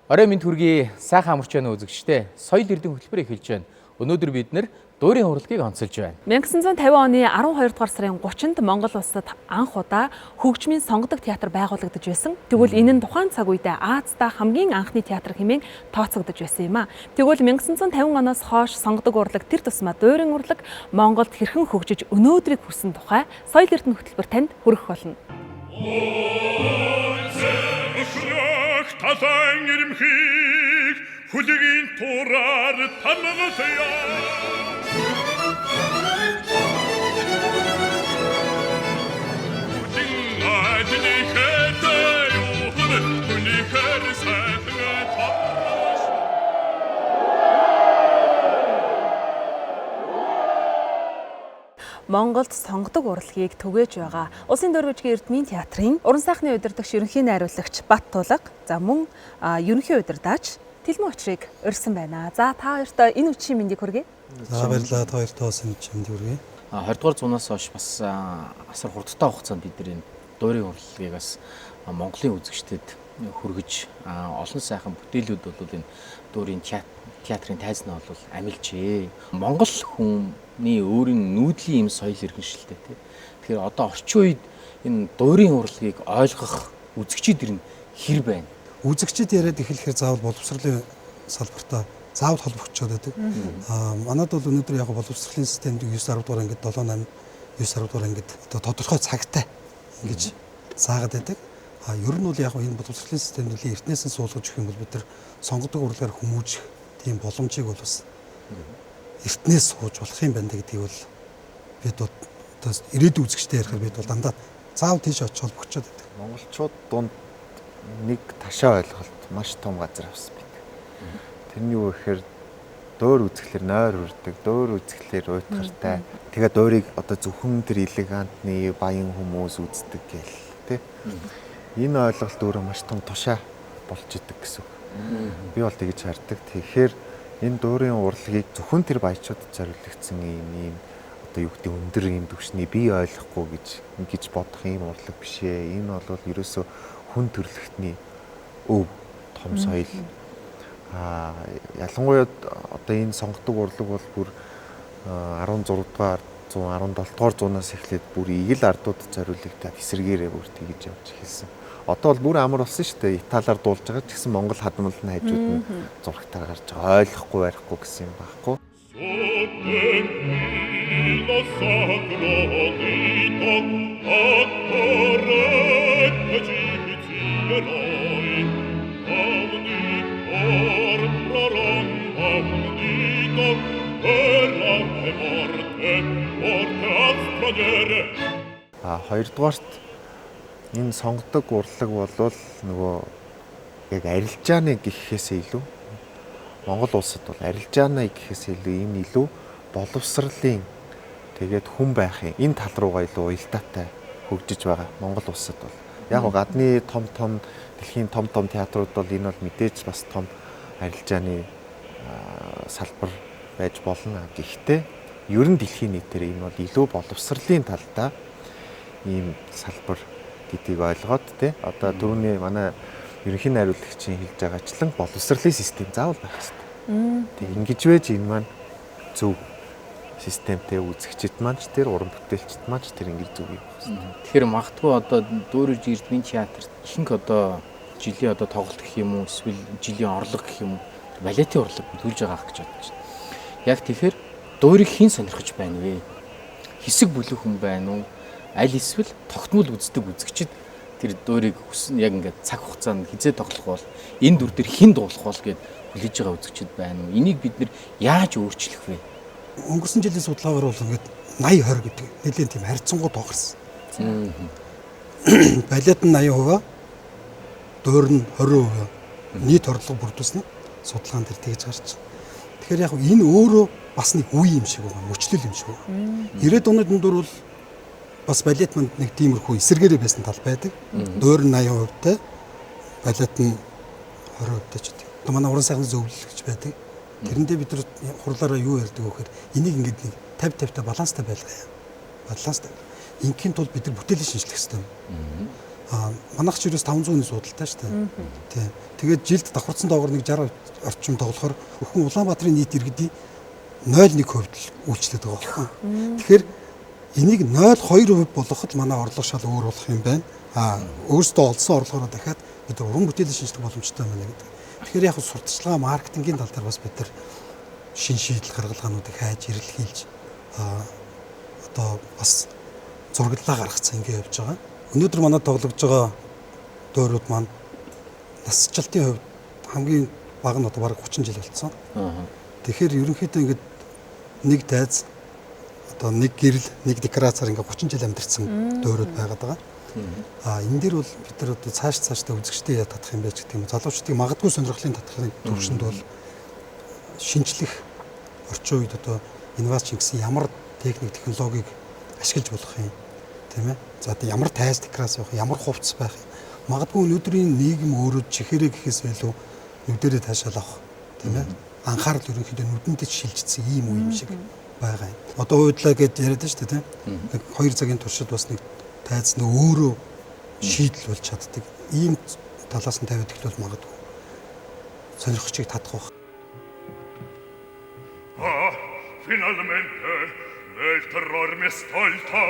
Орой минь төргий сайхан амарч байна үзэгчдээ. Соёл эрдэнэ хөтөлбөр эхэлж байна. Өнөөдөр бид нэр дуурийн урлагийг онцолж байна. 1950 оны 12 дугаар сарын 30-нд Монгол улсад анх удаа хөгжмийн сонгодог театр байгуулагдаж байсан. Тэгвэл энэ нь тухайн цаг үедээ Азида хамгийн анхны театр хэмээн тооцогдож байсан юм а. Тэгвэл 1950 оноос хойш сонгодог урлаг тэр тусмаа дуурийн урлаг Монголд хэрхэн хөгжиж өнөөдрийг хүрсэн тухай соёл эрдэнэ хөтөлбөр танд хүргэх болно. Талан ирмхийг хүлэгийн тураар тамгасая. Хүлэн ажны хэтэй ухад хүнийхэр сайхан томш. Монголд сонгодог урлагийг түгээж байгаа Улсын дөрвижгийн Эрдмийн театрын уран сайхны удирдагч ерөнхий найруулагч Бат Тулга за мөн ерөнхий удирдаач Тэлмэн Очрыг урьсан байна. За та хоёртоо энэ үчийн мэндийг хүргэе. За баярлалаа. Та хоёртоо бас энэ үчийн мэндийг хүргэе. 20 дугаар зуунаас хойш бас асар хурдтай хугацаанд бид энэ дуурийн урлагийг бас Монголын үзэгчдэд хүргэж олон сайхан бүтээлүүд бол энэ дуурийн театрын тайзнаа бол амилжээ. Монгол хүний өөрийн нүүдлийн юм соёл иргэншилтэй тий. Тэгэхээр одоо орчин үед энэ дуурийн урлагийг ойлгох үзэгчид ирнэ хэр байна. Үзэгчид яриад эхлэхээр заавал боловсролын салбартаа заавал холбогдчиход байдаг. Манайд бол өнөөдөр яг боловсролын системд 9-10 дугаар ангид 7-8 9-10 дугаар ангид одоо тодорхой цагтай ингэж заагаад байдаг. Ер нь бол яг энэ боловсролын системд эртнээс нь суулгаж өгөх юм бол бид нар сонгодог урлагаар хүмүүжих тийм боломжийг бол бас эртнээс сууж болох юм байна гэдгийг бол бид одоо ирээдүйн үзэгчтэй ярихаар бид бол дандаа заавал тийш очиж холбогдчиход байдаг. Монголчууд дунд нэг ташаа ойлголт маш том газар авсан бид. Тэрний юу гэхээр дөөр үзэхлээр нойр үрдэг, дөөр үзэхлээр уйтгартай. Тэгээ дөөрийг одоо зөвхөн тэр элегантны баян хүмүүс үздэг гэл тий. Энэ ойлголт өөрөө маш том тушаа болж идэг гэсэн. Би бол тэгж хардаг. Тэгэхээр энэ дуурийн урлагийг зөвхөн тэр баячуудад зориулагдсан ийм одоо юу гэдэг өндөр ийм түвшний би ойлгохгүй гэж бодох ийм урлаг биш ээ. Энэ бол ерөөсөө хүн төрлөختний өв том соёл. Ялангуяа одоо энэ сонгодог урлаг бол бүр 16 дугаар 17 дугаар зуунаас эхлээд бүр игэл ардууд зориулагдаад эсэргээрээ бүр тэгж явж эхэлсэн. Одоо бол бүр амар болсон шүү дээ. Италиар дуулж байгаа ч гэсэн Монгол хадмалны хажууд нь зурагтаар гарч байгаа. Ойлгохгүй барихгүй гэсэн юм байхгүй. Хоёрдугаарт энэ сонгодог урлаг бол нөгөө яг арилжааны гэхээсээ илүү Монгол улсад бол арилжааны гэхээсээ илүү энэ илүү боловсролын тэгээд хүн байхын энэ тал руугаа илүү уялдаатай хөгжиж байгаа Монгол улсад бол яг гадны том дэлхийн том театрууд бол энэ бол мэдээж бас том арилжааны салбар байж болно. Гэхдээ ер нь дэлхийн нийтээр энэ бол илүү боловсролын талдаа ийм салбар гэдгийг ойлгоод тий одоо түрүүний манай ерөнхий найруулагчийн хэлж байгаачлан боловсролын систем заавал байх хэрэгтэй. Тэг ингэж вэж энэ маань зөв системтэй үзэгчд маань ч тэр уран бүтээлчд маань ч тэр ингэж зөв юм байна. Тэгэхээр магадгүй одоо дуурийн эрдмийн театрт ихэнх одоо жилийн одоо тоглолт гэх юм уу эсвэл жилийн орлого гэх юм уу балетын урлаг төлж байгаа гэж бодож байна. Яг тэгэхээр дуурийг хэн сонирхож байна вэ? Хэсэг бүлэг хүн байна уу? Аль эсвэл тогтмол үздэг үзэгчд тэр дуурийг хүснэ яг ингээд цаг хугацаанд хизээ тоглох бол энэ дүр дээр хэн дуулах бол гэд хүлээж байгаа үзэгчд байна уу? Энийг бид нэр яаж өөрчлөх вэ? Өнгөрсөн жилийн судалгаагаар бол ингээд 80-20 гэдэг нэлийн тийм харьцангуй тоогарсан. Балет нь 80%, дуур нь 20%. Нийт орлого бүрдүүлсэн нь судалгаан дээр тэгж гарч. Тэгэхээр яг энэ өөрөө бас нэг үе юм шиг байна, мөчлөл юм шиг байна. 90-ад оны дунд бол бас балет манд нэг тиймэрхүү эсэргээрээ байсан тал байдаг. Дуур нь 80%-тай, балет нь 20%-тай ч гэдэг. Одоо манай уран сайхны зөвлөлөгч байдаг. Тэрэндээ бид нар хурлаараа юу ярьдаг вэ гэхээр энийг ингээд нэг 50-50-тай баланстай байлгая. Баланстай. Ингийн тулд бид нар бүтээлээ шинжлэх хэрэгтэй. Манайх ч ерөөс 500-ны судалтай шүү дээ. Тийм. Тэгээд жилд давхарцсан доогоор нэг 60 орчим тоглохоор өхөн Улаанбаатарын нийт иргэдийн 0.1% л үйлчлээд байгаа байхгүй. Тэгэхээр энийг 0.2% болгоход манай орлого шал өөр болох юм байна. Өөрсдөө олсон орлогоороо дахиад бид уран бүтээлийн шинжилгээ боломжтой байна гэдэг. Тэгэхээр яг сурталчилгаа маркетингийн тал дээр бас бид нар шин шийдэл гаргалгаануудыг хайж ирэл хийлж одоо бас зураглалаа гаргацсан ингэ явж байгаа. Өнөөдөр манай тоглож байгаа дуурууд маань насжилтын хувьд хамгийн бага нь одоо бараг 30 жил болсон. Тэгэхээр ерөнхийдөө ингээд нэг дайз одоо нэг гэрэл нэг декорацаар ингээд 30 жил амьдэрсэн дуурууд байгаад байгаа. Энэ дээр бол бид нар одоо цаашдаа үзэгчтэй татах юм байж гэдэг юм. Залуучдыг магадгүй сонирхлын татахын төвшөнд бол шинжлэх орчин үед одоо инновац гэсэн ямар техник технологиг ашиглаж болох юм тийм ээ. За одоо ямар тайз декорац явах, ямар хувцас байх. Магадгүй өнөөдрийн нийгэм өөрөө чихэрэг гэхээс илүү нүдэрээ таашаал авах тийм ээ. Анхаарал ерөнхийдөө нүдэндээ шилжчихсэн ийм үе юм шиг байгаа юм. Одоо уудлаа гэд яриад байна шүү дээ тийм. Нэг 2 цагийн туршид бас нэг тайз нэг өөрөө шийдэл болж чаддаг. Ийм талаас нь тавиад ихлүүл магадгүй сонирхчийг татах байх. Finalmente nel terror stolta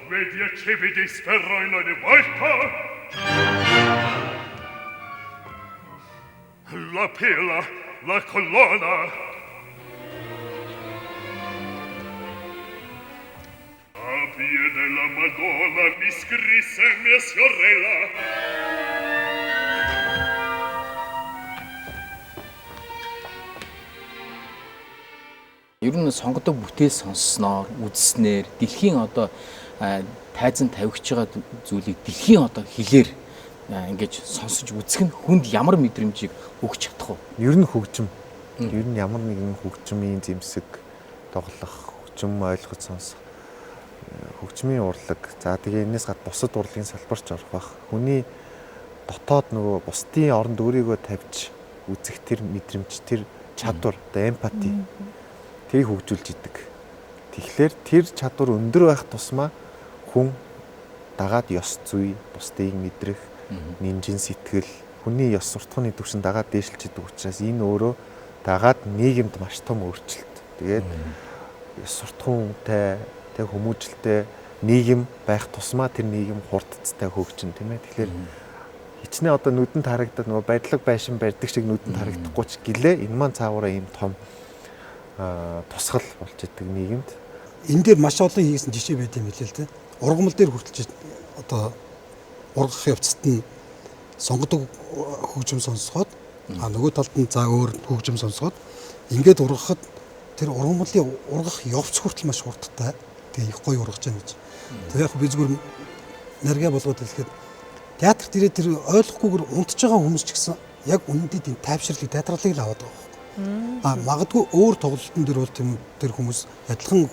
vedi accevi di sferro in ogni volta la pila, la colonna a piede della Madonna mi scrisse mia sorella Ер нь сонгодог бүтээл сонссноор үзснээр дэлхийн одоо тайзан тавигч байгаа зүйлийг дэлхийн одоо хэлээр ингэж сонсож үзэх нь хүнд ямар мэдрэмжийг өгч чадах вэ? Ер нь хөгжим. Ер нь ямар нэгэн хөгжмийн зэмсэг тоглох, хөгжим ойлгож сонсох, хөгжмийн урлаг. За тэгээ энэс гад бусад урлагийн салбарч орох бах. Хүний дотоод нөгөө бусдын оронд өөрийгөө тавьж үзэх тэр мэдрэмж, тэр чадвар, одоо эмпати тэрийг хөгжүүлж идэг. Тэгэхээр тэр чадвар өндөр байх тусмаа хүн дагаад ёс зүй, бусдыг мэдрэх, нинжин сэтгэл, хүний ёс суртахууны түвшин дагаад дээшилж идэг учраас энэ өөрөө дагаад нийгэмд маш том өөрчлөлт. Тэгээд ёс суртахуунтай, тэг хүмүүжлтэй нийгэм байх тусмаа тэр нийгэм хурдцтай хөгжин тийм ээ. Тэгэхээр хичнээн одоо нүдэнд харагдаад нөгөө барилга байшин барьдаг шиг нүдэнд харагдахгүй ч гэлээ энэ маань цаагаараа ийм том тусгал болж идэг нийгэмд. Энэ дээр маш олон хийсэн жишээ байт юм хэлээ л дээ. Ургамал дээр хүртэлж одоо ургах явцад нь сонгодог хөгжим сонсоход нөгөө талд нь за өөр хөгжим сонсоход ингээд ургахад тэр ургамлын ургах явц хүртэл маш хурдтай. Тэгээ их гоё ургаж байгаа гэж. Тэгээ яг би зүгээр наргаа болгоод хэлэхэд театрт ирээд тэр ойлгохгүйгээр унтж байгаа хүмүүс ч гэсэн яг үнэндээ тийм тайвширлыг театралыг л аваад байгаа. Магадгүй өөр тоглолтын дээр бол тэр хүмүүс адилхан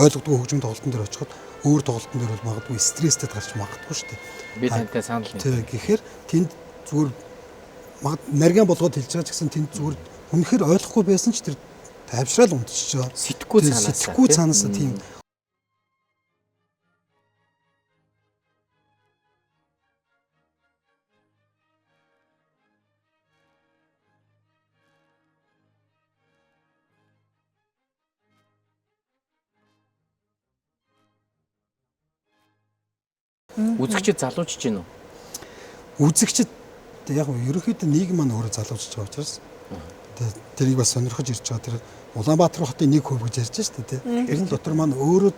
ойлгодгүй хөгжим тоглолтын дээр очиход өөр тоглолтын дээр бол магадгүй стресстэй гарч магадгүй шүү дээ. Би тантай санал нэг. Тийм гэхээр тэнд зүгээр нарийн болгоод хэлж байгаа ч гэсэн тэнд зүгээр үнэхээр ойлгохгүй байсан ч тэр тайвшраал унтчихж байгаа. Сэтгэхгүй цаанаасаа тийм. Үзэгчд залуучж гин үү? Үзэгчд яг ерөнхийдөө нийгэм маань өөрөө залуучж байгаа учраас тэрийг бас сонирхож ирж байгаа. Тэр Улаанбаатар хотын нэг хөв гэж ярьж шүү дээ. Тэрэн дотор маань өөрөө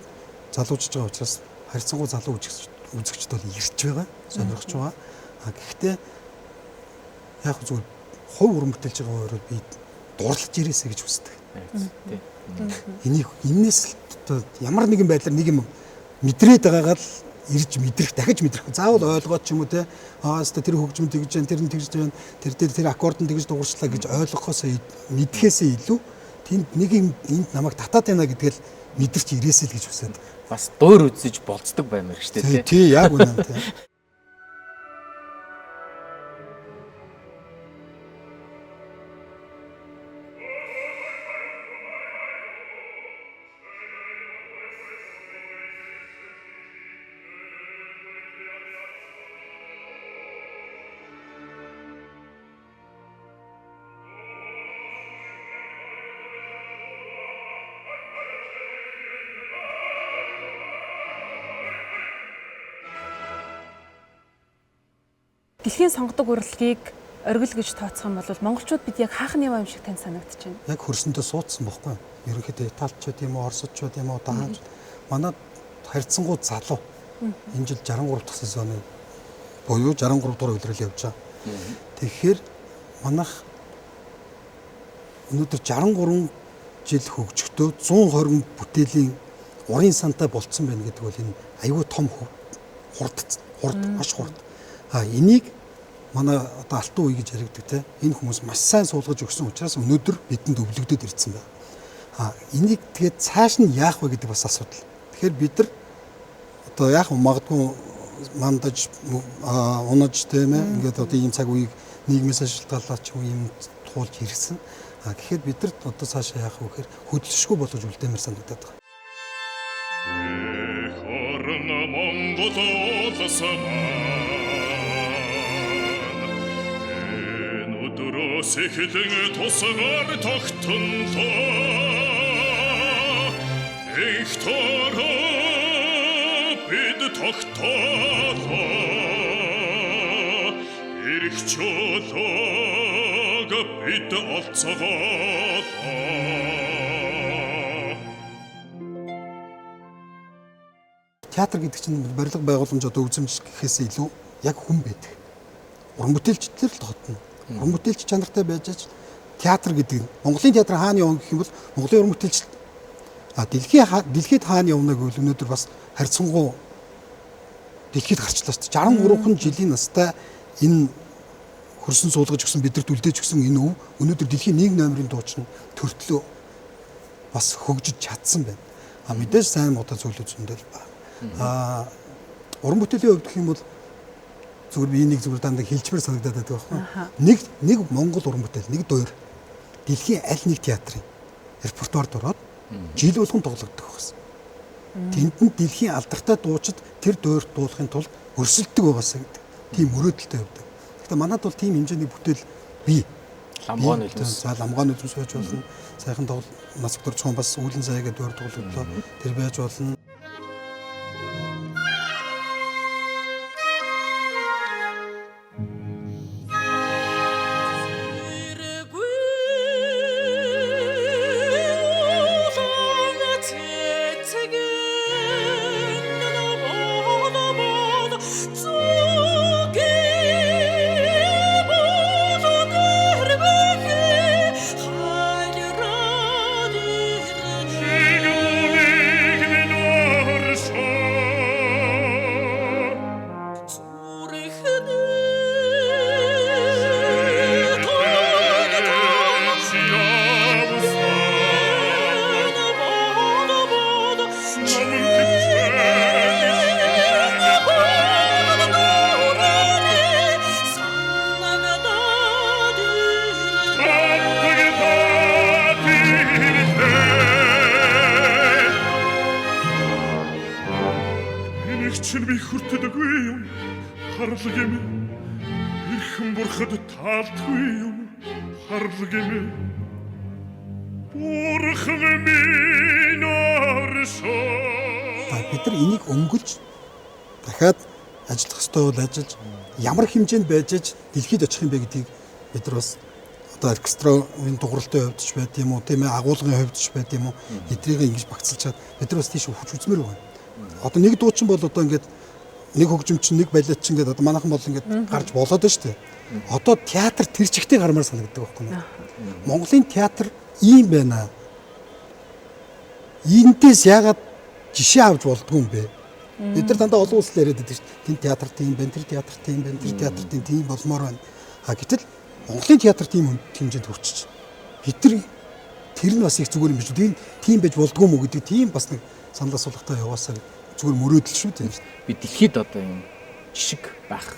залуучж байгаа учраас харьцангуй залуу үзэгчд бол ирж байгаа, сонирхож байгаа. Гэхдээ яг зүгээр хувь уран бүтээлж байгаа өөрөө би дурлаж ирээсэй гэж хүсдэг. Энээс ямар нэгэн байдлаар нэг юм мэдрээд байгаагаа л ирж мэдрэх, дахиж мэдрэх. Заавал ойлгоод ч юм уу те. Тэр хөгжим тэгж जैन, тэр нь тэгж जैन, тэр аккорд нь тэгж дуурчлаа гэж ойлгохоос мэдхээсээ илүү тэнд нэг юм энд намайг татаад байна гэдгээл мэдэрч ирээсэй л гэж хүсээд. Бас дуур үзэж болцдог баймаар шүү дээ. Тий, яг үнэн те. Дэлхийн сонгодог урлагийг оргил гэж тооцох юм бол монголчууд бид яг хаах нь юм шиг тань санагдаж байна. Яг хөрсөндөө суудсан бохгүй. Ерөнхийдөө Италичууд юм уу, Оросчууд юм уу, дааж манай харьцангуй залуу. Энэ жил 63 дахь сезоны буюу 63 дугаар улирал явж байгаа. Тэгэхээр манайх өнөөдөр 63 жил хөгжөхдөө 120 бүтээлийн урын сантай болцсон байна гэдэг бол энэ аюул том маш хурд. Энийг манай одоо алтан үе гэж яригддаг те. Энэ хүмүүс маш сайн суулгаж өгсөн учраас өнөөдөр бидэнд өвлөгдөд ирсэн байна. Энийг тэгээд цааш нь яах вэ гэдэг бас асуудал. Тэгэхээр бид нар одоо яах вэ магадгүй мандаж унаж тийм ээ ингээд одоо ийм цаг үеийг нийгмээс шалтгаалаач юм туулж ирсэн. Гэхэд бид нар одоо цаашаа яах вэ гэхээр хөдөлшгүй болгож үлдээмэр санагдаад байгаа. Сэхэлэн тусгаар тогтнолоо их тороо бид тогтоолоо ирэх чөлөөг бид олцоолоо. Театр гэдэг чинь барилга байгууламж одоо үзэмж гэхээс илүү яг хүн байдаг. Уран бүтээлчдэр л тогтно. Уран бүтээлч чанартай байж театр гэдэг Монголын театр хаана явна гэх юм бол Монголын уран бүтээлч дэлхийд хаана явна гэвэл өнөөдөр бас харьцангуй дэлхийд гарчлаа шүү дээ. 63 жилийн настай энэ хөрсөн суулгаж өгсөн бидэрт үлдээж өгсөн энэ өв өнөөдөр дэлхийн 1 номерын дуучин төртлөө бас хөгжиж чадсан байна. Мэдээж сайн муудаа зүйлүүд зөндөл байна. Уран бүтээлийн хувьд гэх юм бол зүгээр би энийг зүгээр дандаа хэлчмээр санагдаад байдаг байхгүй. Нэг Монгол уран бүтээл, нэг дуур дэлхийн аль нэг театрын репертуард ороод жил болгон тоглогддог байсан. Тэнд нь дэлхийн алдартай дуучид тэр дуурьт дуулахын тулд өрсөлдөг байгаасаа гэдэг. Тийм мөрөөдөлтэй явдаг. Гэхдээ манайд бол тийм хэмжээний бүтээл бий. Ламгаан үлэмс. За ламгаан үлэмс байж болно. Сайхан тоглол нас дурчхан бас үүлэн зай гэдэг дуурь тоглогдлоо. Тэр байж болно. Чинь би хүртдэггүй юм харлаг юм ирхэн бурхад таалтгүй юм харлаг юм бурхан минь оршоо. Бид нар энийг өнгөлж дахиад ажиллах ёстой бол ажиллаж ямар хэмжээнд байж дэлхийд очих юм бэ гэдгийг бид нар бас одоо оркестрын дугуйлтын хувьд ч байд юм уу тийм ээ агуулгын хувьд ч байд юм уу эдрийг ингэж багцлж чад бид нар бас тийш хүч үзмээр байна. Одоо нэг дуучин бол одоо ингээд нэг хөгжимчин нэг балет чин гэдэг одоо манайхан бол ингээд гарч болоод байна шүү дээ. Одоо театр тэр чигтээ гармаар санагддаг байхгүй юу? Монголын театр ийм байна. Энэс яагаад жишээ авч болдгүй юм бэ? Бид нар дандаа олон улсад яриад байдаг шүү дээ. Тэн театр тийм байна, тэр театр тийм байна, тэр театр тийм болмоор байна. Гэтэл Монголын театр тийм хэмжээнд хүрчиж. Бид нар тэр нь бас их зүгээр юм биш үү? Тийм байж болдгүй мүү гэдэг тийм бас нэг санал асуулгатай яваасаа зүгээр мөрөөдөл шүү дээ. Би дэлхийд одоо юм жишг байх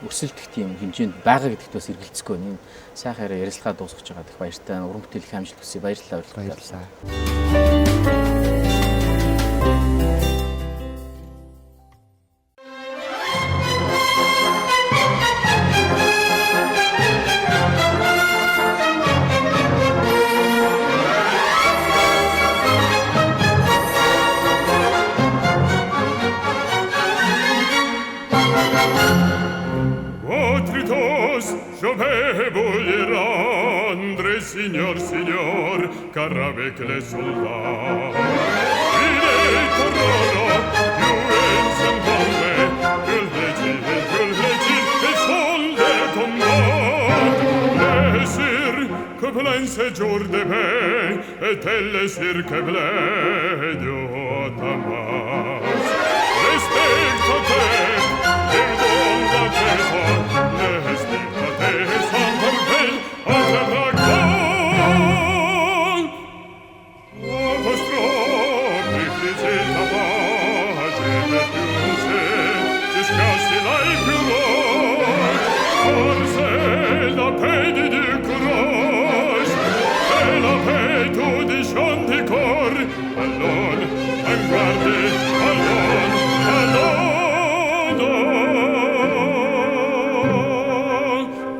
өсөлтөх тийм хэмжээнд байгаа гэдэгт бас эргэлзэхгүй байна. Энэ сайхан ярилцлага дуусгаж байгаа дэх баяртай. Уран бүтээлийн амжилт хүсье. Баярлалаа. je vais bouillir rendre, signor, qu'avec les soldats. Il est aurora, più in sangue, que legit, et sol de combat. Plaisir, que plein séjour de paix, et tel le cirque blé de Otamas. Respectate, perdon la feta, respectate, sans mortel, à la dragon. Apostrophe, plaisir ta page, et plus jusqu'à ce l'œil plus loin. Forcez la paix du courage, et la paix tout des chants du corps. Allons, en garde, allons,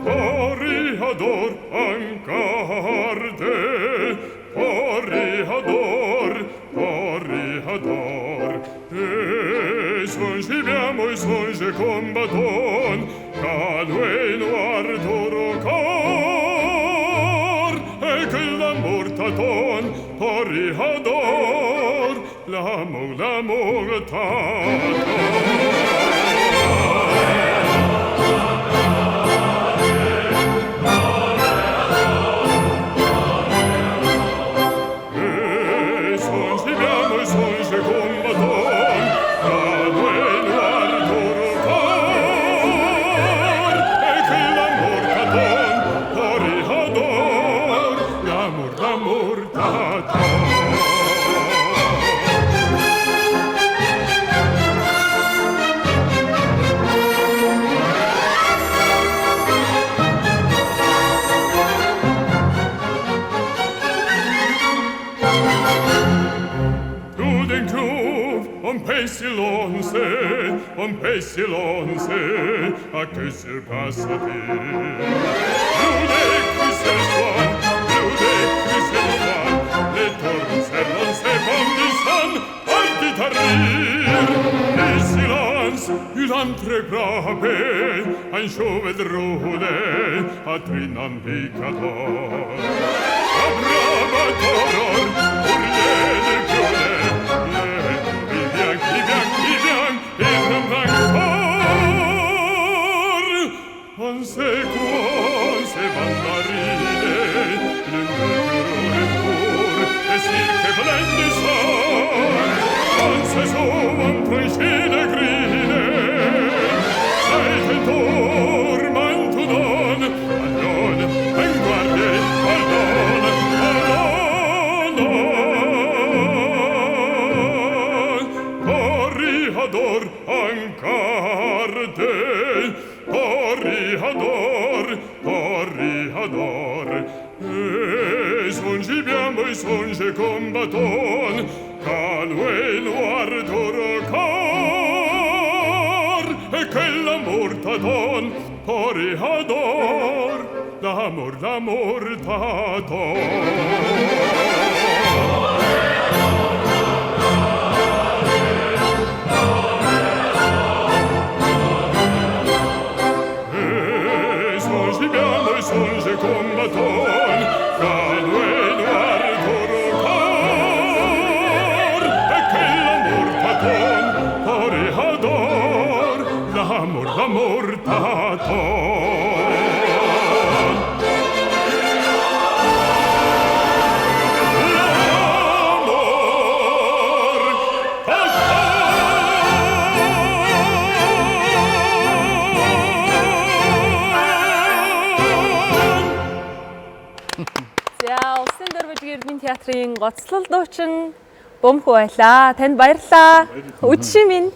Toreador, en garde, toreador. Et songiamo e songe combaton, calue noir d'oro cor, et que l'amour t'attend, toreador, l'amour t'attend. On paie silence, à que se passe-t-il? Nous décrissons le soir, les tours s'élancent, bondissant, partit à rire. Et silence, une entrée frappé, un chauve drôle, à trinambicator. A brava toror, pour les décoller, Consequenze bandarine, l'indurore pur, et cirque blendissant, conseson tranchine grine, sei tentor mantudon, allon, en guarde, allon, Toreador, en garde, toreador, et songe combaton, calue noir d'oro cor, et que l'amour t'attend, toreador, l'amour t'attend. Songe combaton, calue noir d'oro cor, et que l'amour t'attend, toreador, l'amour t'attend. Театрын гоцлол дуучин Бөмбөх байлаа. Танд баярлалаа. Үдшийн минь.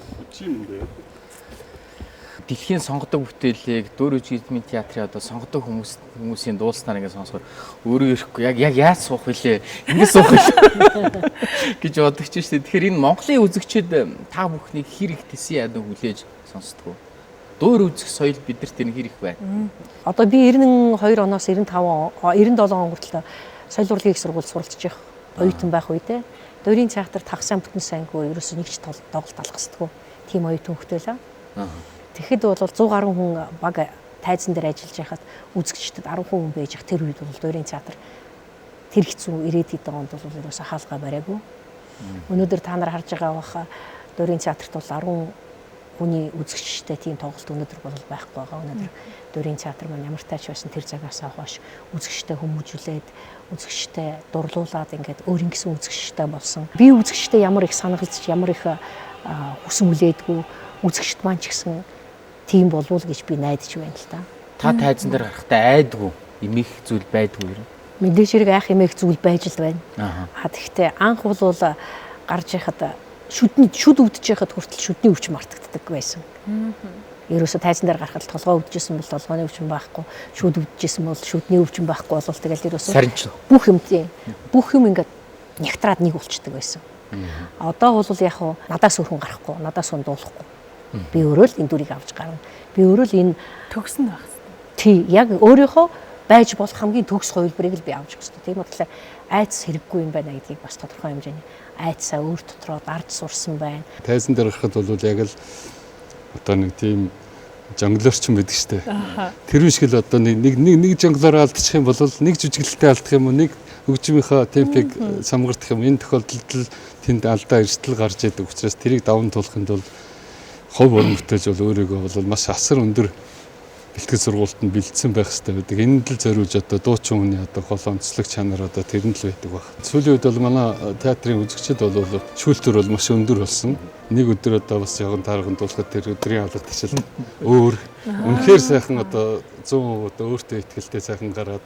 Дэлхийн сонгодог бүтээлийг Дөөр Үзэгдмийн театрын одоо сонгодог хүмүүсийн дуулснаар ингэ сонсохоор өөрөө ирэхгүй яг яаж суух вүлээ. Ингэ суух вүлээ гэж бодож чинь шүү дээ. Тэгэхээр энэ Монголын үзэгчид та бүхнийг хэр их тэсэн ядан хүлээж сонсдог вэ? Дөөр үзэх соёл бидэрт хэр их байна? Одоо би 92 оноос 97 он хүртэл соёл урлагийн их сургууль суралцж явах оюутан байх үедээ Дөөрийн театрт хагас амтны сайнгүй ерөөсөө нэг ч тоглолт алгасдаггүй. Тийм оюутан хөлтөлөө. Тэгэхэд бол 100 гаруй хүн баг тайзан дээр ажиллаж байхад үзэгчдэд 10 хүн байж их тэр үед бол Дуурийн театр тэр хэцүү 90-ад онд бол ерөөсө хаалгаа бариагүй. Өнөөдөр та нар харж байгаа баха Дуурийн театрт бол 10 хүний үзэгчтэй тийм тоглолт өнөөдөр бол байхгүй байгаа. Өнөөдөр Дуурийн театр маань ямар тач байсан тэр цагаас хойш үзэгчтэй хүмүүжүүлээд үзэгчтэй дурлуулад ингээд өөр ингэсэн үзэгчтэй болсон. Би үзэгчтэй ямар их санаглаж ямар их хүсэн үлээдгүй үзэгчд маань ч гэсэн тийм болов уу гэж би найдаж байна л да. Та тайзан дээр гарахтаа айдгүй эмих зүйл байдгүй юм. Мэдээж хэрэг айх эмээх зүйл байж л байна. Тэгэхдээ анх бол гарч яхад шүд өвдөж яхад хүртэл шүдний өвч мартагддаг байсан. Ерөөсө тайзан дээр гарахад толгой өвдөжсэн бол толгойн өвчин байхгүй, шүд өвдөжсэн бол шүдний өвчин байхгүй болол тэгэл ерөөсө бүх юм ингээд нягтраад нэг болчдөг байсан. Одоо бол яг хуу надаас өрхөн гарахгүй, надаас өн дуулахгүй. Би өөрөө л энэ дүрийг авч гарна. Би өөрөө л энэ төгсөн байх хэрэгтэй. Тий, яг өөрийнхөө байж болох хамгийн төгс хувилбарыг л би авч өгсөн. Тийм болохоор айц хэрэггүй юм байна гэдгийг бас тодорхой хэмжээний айцаа өөр дотроо дарж сурсан байна. Тайзан дээр гарахад бол яг л одоо нэг тийм жонглерч юм байдаг штэ. Тэр шиг л одоо нэг жонглоор алдчих юм бол нэг жүжиглэлтэй алдах юм уу, нэг хөгжмийнхаа темпийг самгардах юм. Энэ тохиолдолд тэнд алдаа эрсдэл гарч идэг учраас тэрийг даван туулахын тулд хов уран бүтээж бол өөрийгөө бол маш асар өндөр бэлтгэл сургуультанд бэлдсэн байх хэрэгтэй байдаг. Энд л зориулж одоо дуучин хүний одоо гол онцлог чанар одоо тэрэнд л байдаг баг. Сүүлийн үед бол манай театрын үзэгчид бол шүүлтүр бол маш өндөр болсон. Нэг өдөр одоо бас яган таарганд дуулахад тэр өдрийн алга ташил өөр. Үнэхээр сайхан одоо 100% одоо өөртөө ихтэй сайхан гараад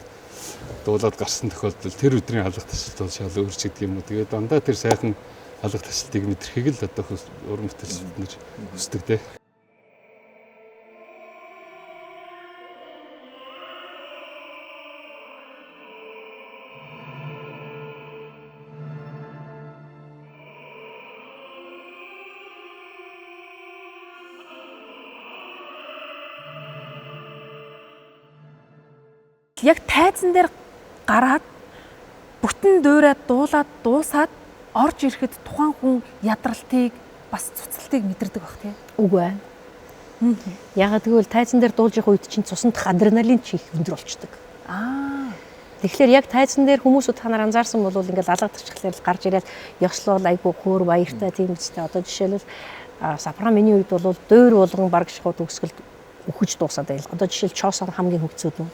дуулаад гарсан тохиолдолд тэр өдрийн алга ташилт бол шал өөр ч гэдэг юм уу. Тэгээд дандаа тэр сайхан алга ташилтыг мэдрэхийг л одоо уран бүтээлчид нэр хүсдэг те. Яг тайзан дээр гараад бүтэн дуурайд дуулаад дуусаад орж ирэхэд тухайн хүн ядралтыг бас цуцлтыг мэдэрдэг бах тий. Үгүй ээ. Ягаад гэвэл тайзан дээр дуулж явах үед чинь цуснд адреналин чих өндөр болчдөг. Тэгэхээр яг тайзан дээр хүмүүсүүд та нар анзаарсан бол ингээд алга ташчихлаар гарч ирээд ёслол айгу хөөр баяртай тийм үстэй. Одоо жишээлбэл сопрано миний үед бол дуур болгон бараг шахуу төгсгөлд үхэж дуусаад байл. Одоо жишээл чоосон хамгийн хөгцөөд нь.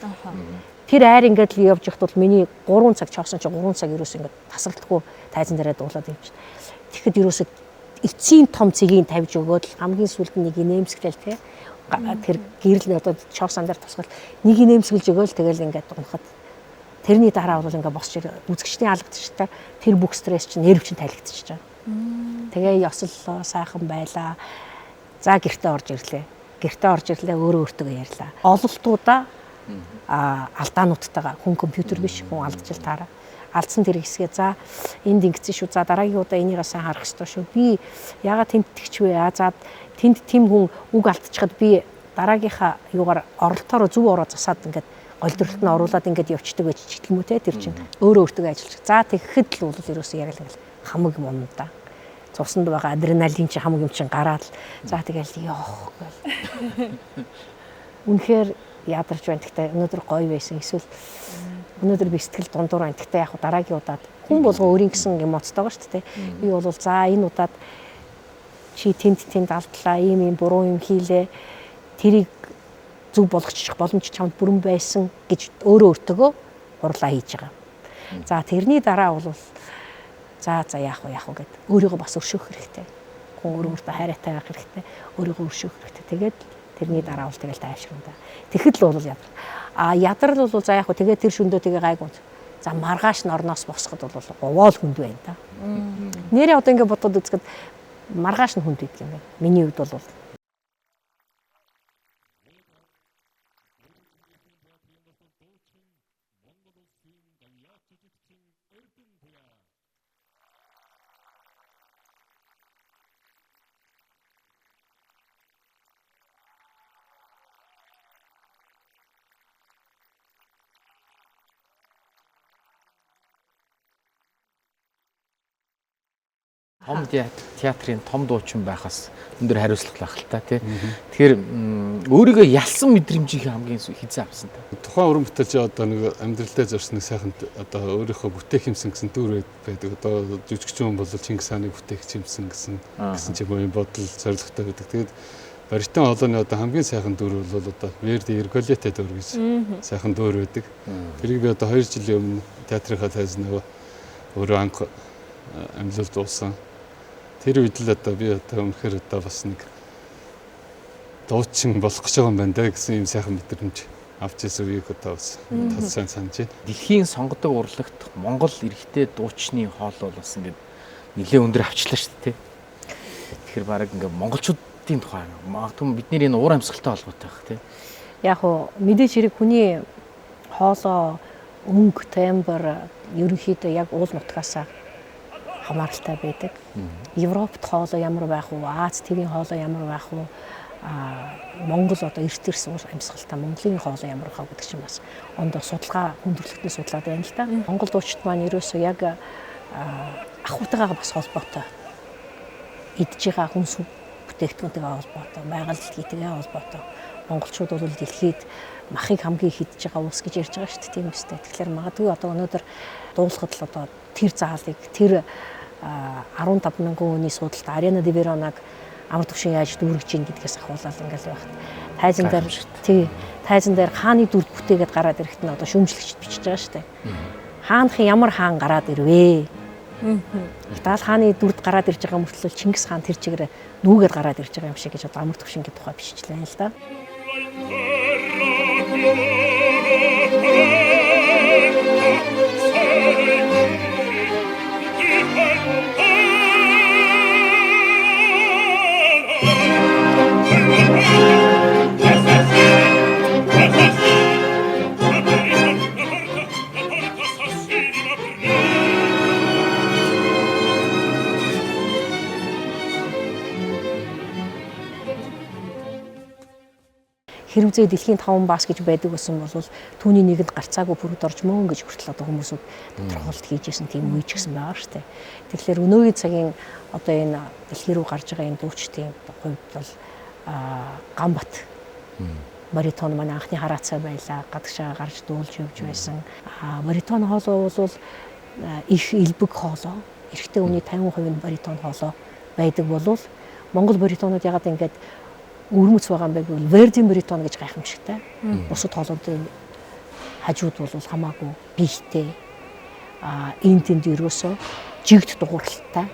Тэр айр ингээд л явж явахд бол миний 3 цаг чоосон чи 3 цаг ерөөс ингээд тасралтгүй тайзан дээрээ дуулаад явж. Тэгэхэд ерөөсөө эцсийн том цэгийг тавьж өгөөд хамгийн сүүлд нэг нэмсгэлэл тий. Тэр гэрэл одоо чоосон дээр тусгал нэг нэмсгэлж өгөөл тэгэл ингээд унахад тэрний дараа бол ингээд босч үзэгчдийн алгадчихтай тэр бүх стресс чинь нерв чинь тайлгдчихэж байгаа. Тэгээ ёслолоо сайхан байлаа. За гэртээ орж ирлээ. Гэртээ орж ирлээ өөрөө өөртөө ярьлаа. Ололтуудаа алдаануудтайгаа хүн компьютер биш хүн алдчихл таараа. Алдсан тэр хэсгээ за энд ингэсэн шүү. За дараагийн удаа энийгээ сайн харах ёстой шүү. Би ягаад тэнд тэгч вэ? За тэнд тийм хүн үг алдчихад би дараагийнхаа юугаар оролтоороо зөв ороо засаад ингээд голдролт нь оруулаад ингээд явцдаг байж чиглэмүү те тэр чинь өөрөө өөртөө ажиллаж. За тэгэхэд л бол ерөөсөө яг л хамаг юм да. Цуснд байгаа адреналин чи хамаг юм чин гараад за тэгэл ёох гэл. Үнэхээр ядарч байна. Гэхдээ өнөөдөр гоё байсан. Эсвэл өнөөдөр би сэтгэл дундуур байна. Гэхдээ яг дараагийн удаад хүн болго өөрийн гэсэн эмоцтойгоо шүү дээ. Би бол за энэ удаад чи тэнд алдлаа, ийм буруу юм хийлээ. Тэрийг зөв болгочих боломж чамд бүрэн байсан гэж өөрөө өөртөө хурлаа хийж байгаа. За тэрний дараа бол за яах вэ гэд өөрийгөө бас өршөөх хэрэгтэй. Хүн өөртөө хайртай байх хэрэгтэй. Өөрийгөө өршөөх хэрэгтэй. Тэгээд тэрний дараа бол тэгэл тайвширна. Тэгэхэд л бол ядар. Ядрал бол за яг хөө тэгээд тэр шөндөө тэгээ гайгүй. За маргааш норноос босоход бол говоол хүнд байна та. Нэрээ одоо ингэ бодоод үзэхэд маргааш нь хүнд байдаг юм байна. Миний хувьд бол Том театрын том дуучин байхаас өндөр хариуцлага байх л та тий. Тэгэхээр өөрийгөө ялсан мэдрэмжийг хамгийн хизээ авсан та. Тухайн уран бүтээлч одоо нэг амьдралдаа зорьсон нэг сайхан одоо өөрийнхөө бүтээх юмсан гэсэн дүр байдаг. Одоо жүжигчин бол Чингис хааныг бүтээх юмсан гэсэн ч юм уу бодол зорилготой байдаг. Тэгээд баритон хоолойны одоо хамгийн сайхан дүр бол одоо Верди Ирголете дүр гэж сайхан дүр байдаг. Тэрийг би одоо 2 жилийн өмнө театрынхаа тайз нөгөө өөрөө анх амьлуулд уусан. Тэр үед л одоо би одоо үнэхээр одоо бас нэг дуучин болох гэж байгаа юм байна да гэсэн юм сайхан мэдрэмж авч ирсэн үеийг одоо бас тассан санаж байна. Дэлхийн сонгодог урлагт Монгол эрэгтэй дуучны хоол бол бас ингээд нэлээд өндөр авчлаа шүү дээ. Тэгэхээр баг ингээд монголчуудын тухай магадгүй бидний энэ уур амьсгалтай холбоотой байх тий. Яг уу мэдээж хэрэг хүний хоолоо өнгө тембр ерөнхийдөө яг уул нутгаас хамааралтай байдаг. Европт хоолоо ямар байх вэ? Аз твийн хоолоо ямар байх вэ? Монгол одоо эрт ирсэн амьсгалтай Монголын хоолоо ямар хаа гэдэг чинь бас ондоо судалгаа хүндрэлтний судлаад байна л да. Монгол дуучид маань ерөөсөө яг ахуйтайгаа бас холбоотой. Идж байгаа хүнс бүтээгдэхүүнтэйгээ холбоотой, байгаль дэлхийтэйгээ холбоотой. Монголчууд бол дэлхийд махыг хамгийн их идж байгаа улс гэж ярьж байгаа шүү дээ. Тийм үстэй. Тэгэхээр магадгүй одоо өнөөдөр дуулахад л одоо тэр заалыг тэр 15 мянган хүний судалт Арена де Веронаг амар төвшин яаж дүүргэж ийн гэдгээс ахуулаад ингээл байх. Тайзан дээр хааны дүрд бүтээгээд гараад ирэхэд нь одоо шүүмжлэгчд бичиж байгаа шүү дээ. Хаанхын ямар хаан гараад ирвэ? Итали хааны дүрд гараад ирж байгаа мөртлөө Чингис хаан тэр чигээр нүүгээд гараад ирж байгаа юм шиг гэж одоо амар төвшингийн тухай бичижлээ л да. Хэрвээ дэлхийн 5 бас гэж байдаг байсан бол түүний нэгэнд гарцаагүй бүрд орж мөн гэж хүртэл одоо хүмүүсүүд тодорхойлт хийжсэн тийм үе ч гэсэн байгаа шүү дээ. Тэгэхээр өнөөгийн цагийн одоо энэ дэлхий рүү гарч байгаа энэ дуучдын хувьд бол Гамбат баритон маань анхны хараацай байлаа. Гадагшаа гарч дуулж явж байсан. Баритон хоолой бол их элбэг хоолой. Эрэгтэй хүний 50% нь баритон хоолой байдаг болвол Монгол баритонууд ягаад ингэж өрмөц байгаа юм бэ гэвэл Вердин баритон гэж гайхамшигтай. Бусад хоолойдын хажууд бол хамаагүй биетэй. Энэ тэнд ерөөсөө жигд дугуйлалтай.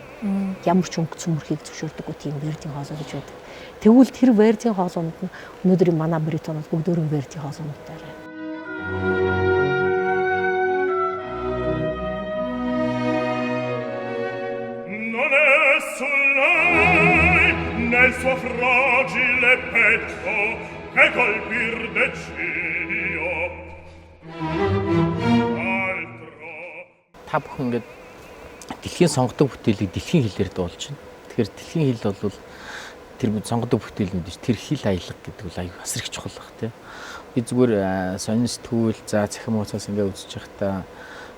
Ямар ч өнгө цөмөрхийг зөвшөөрдөггүй тийм Вердин хоолой гэж байдаг. Тэгвэл тэр Вердин хоолойнууд нь өнөөдрийн манай баритонууд бүгд өөрөөр Вердин хоолойнуудтай. Nel suo fragile petto che colpir decidio altro Та бүхэн ингээд дэлхийн сонгодог бүтээлийг дэлхийн хэлээр дуулж байна. Тэгэхээр дэлхийн хэл бол тэр сонгодог бүтээлүүд тэр хэл аялга гэдэг бол аюу асар их чухал баг тий. Би зүгээр сонин сэтгүүл за цахим уцаас ингээд үзэж байхдаа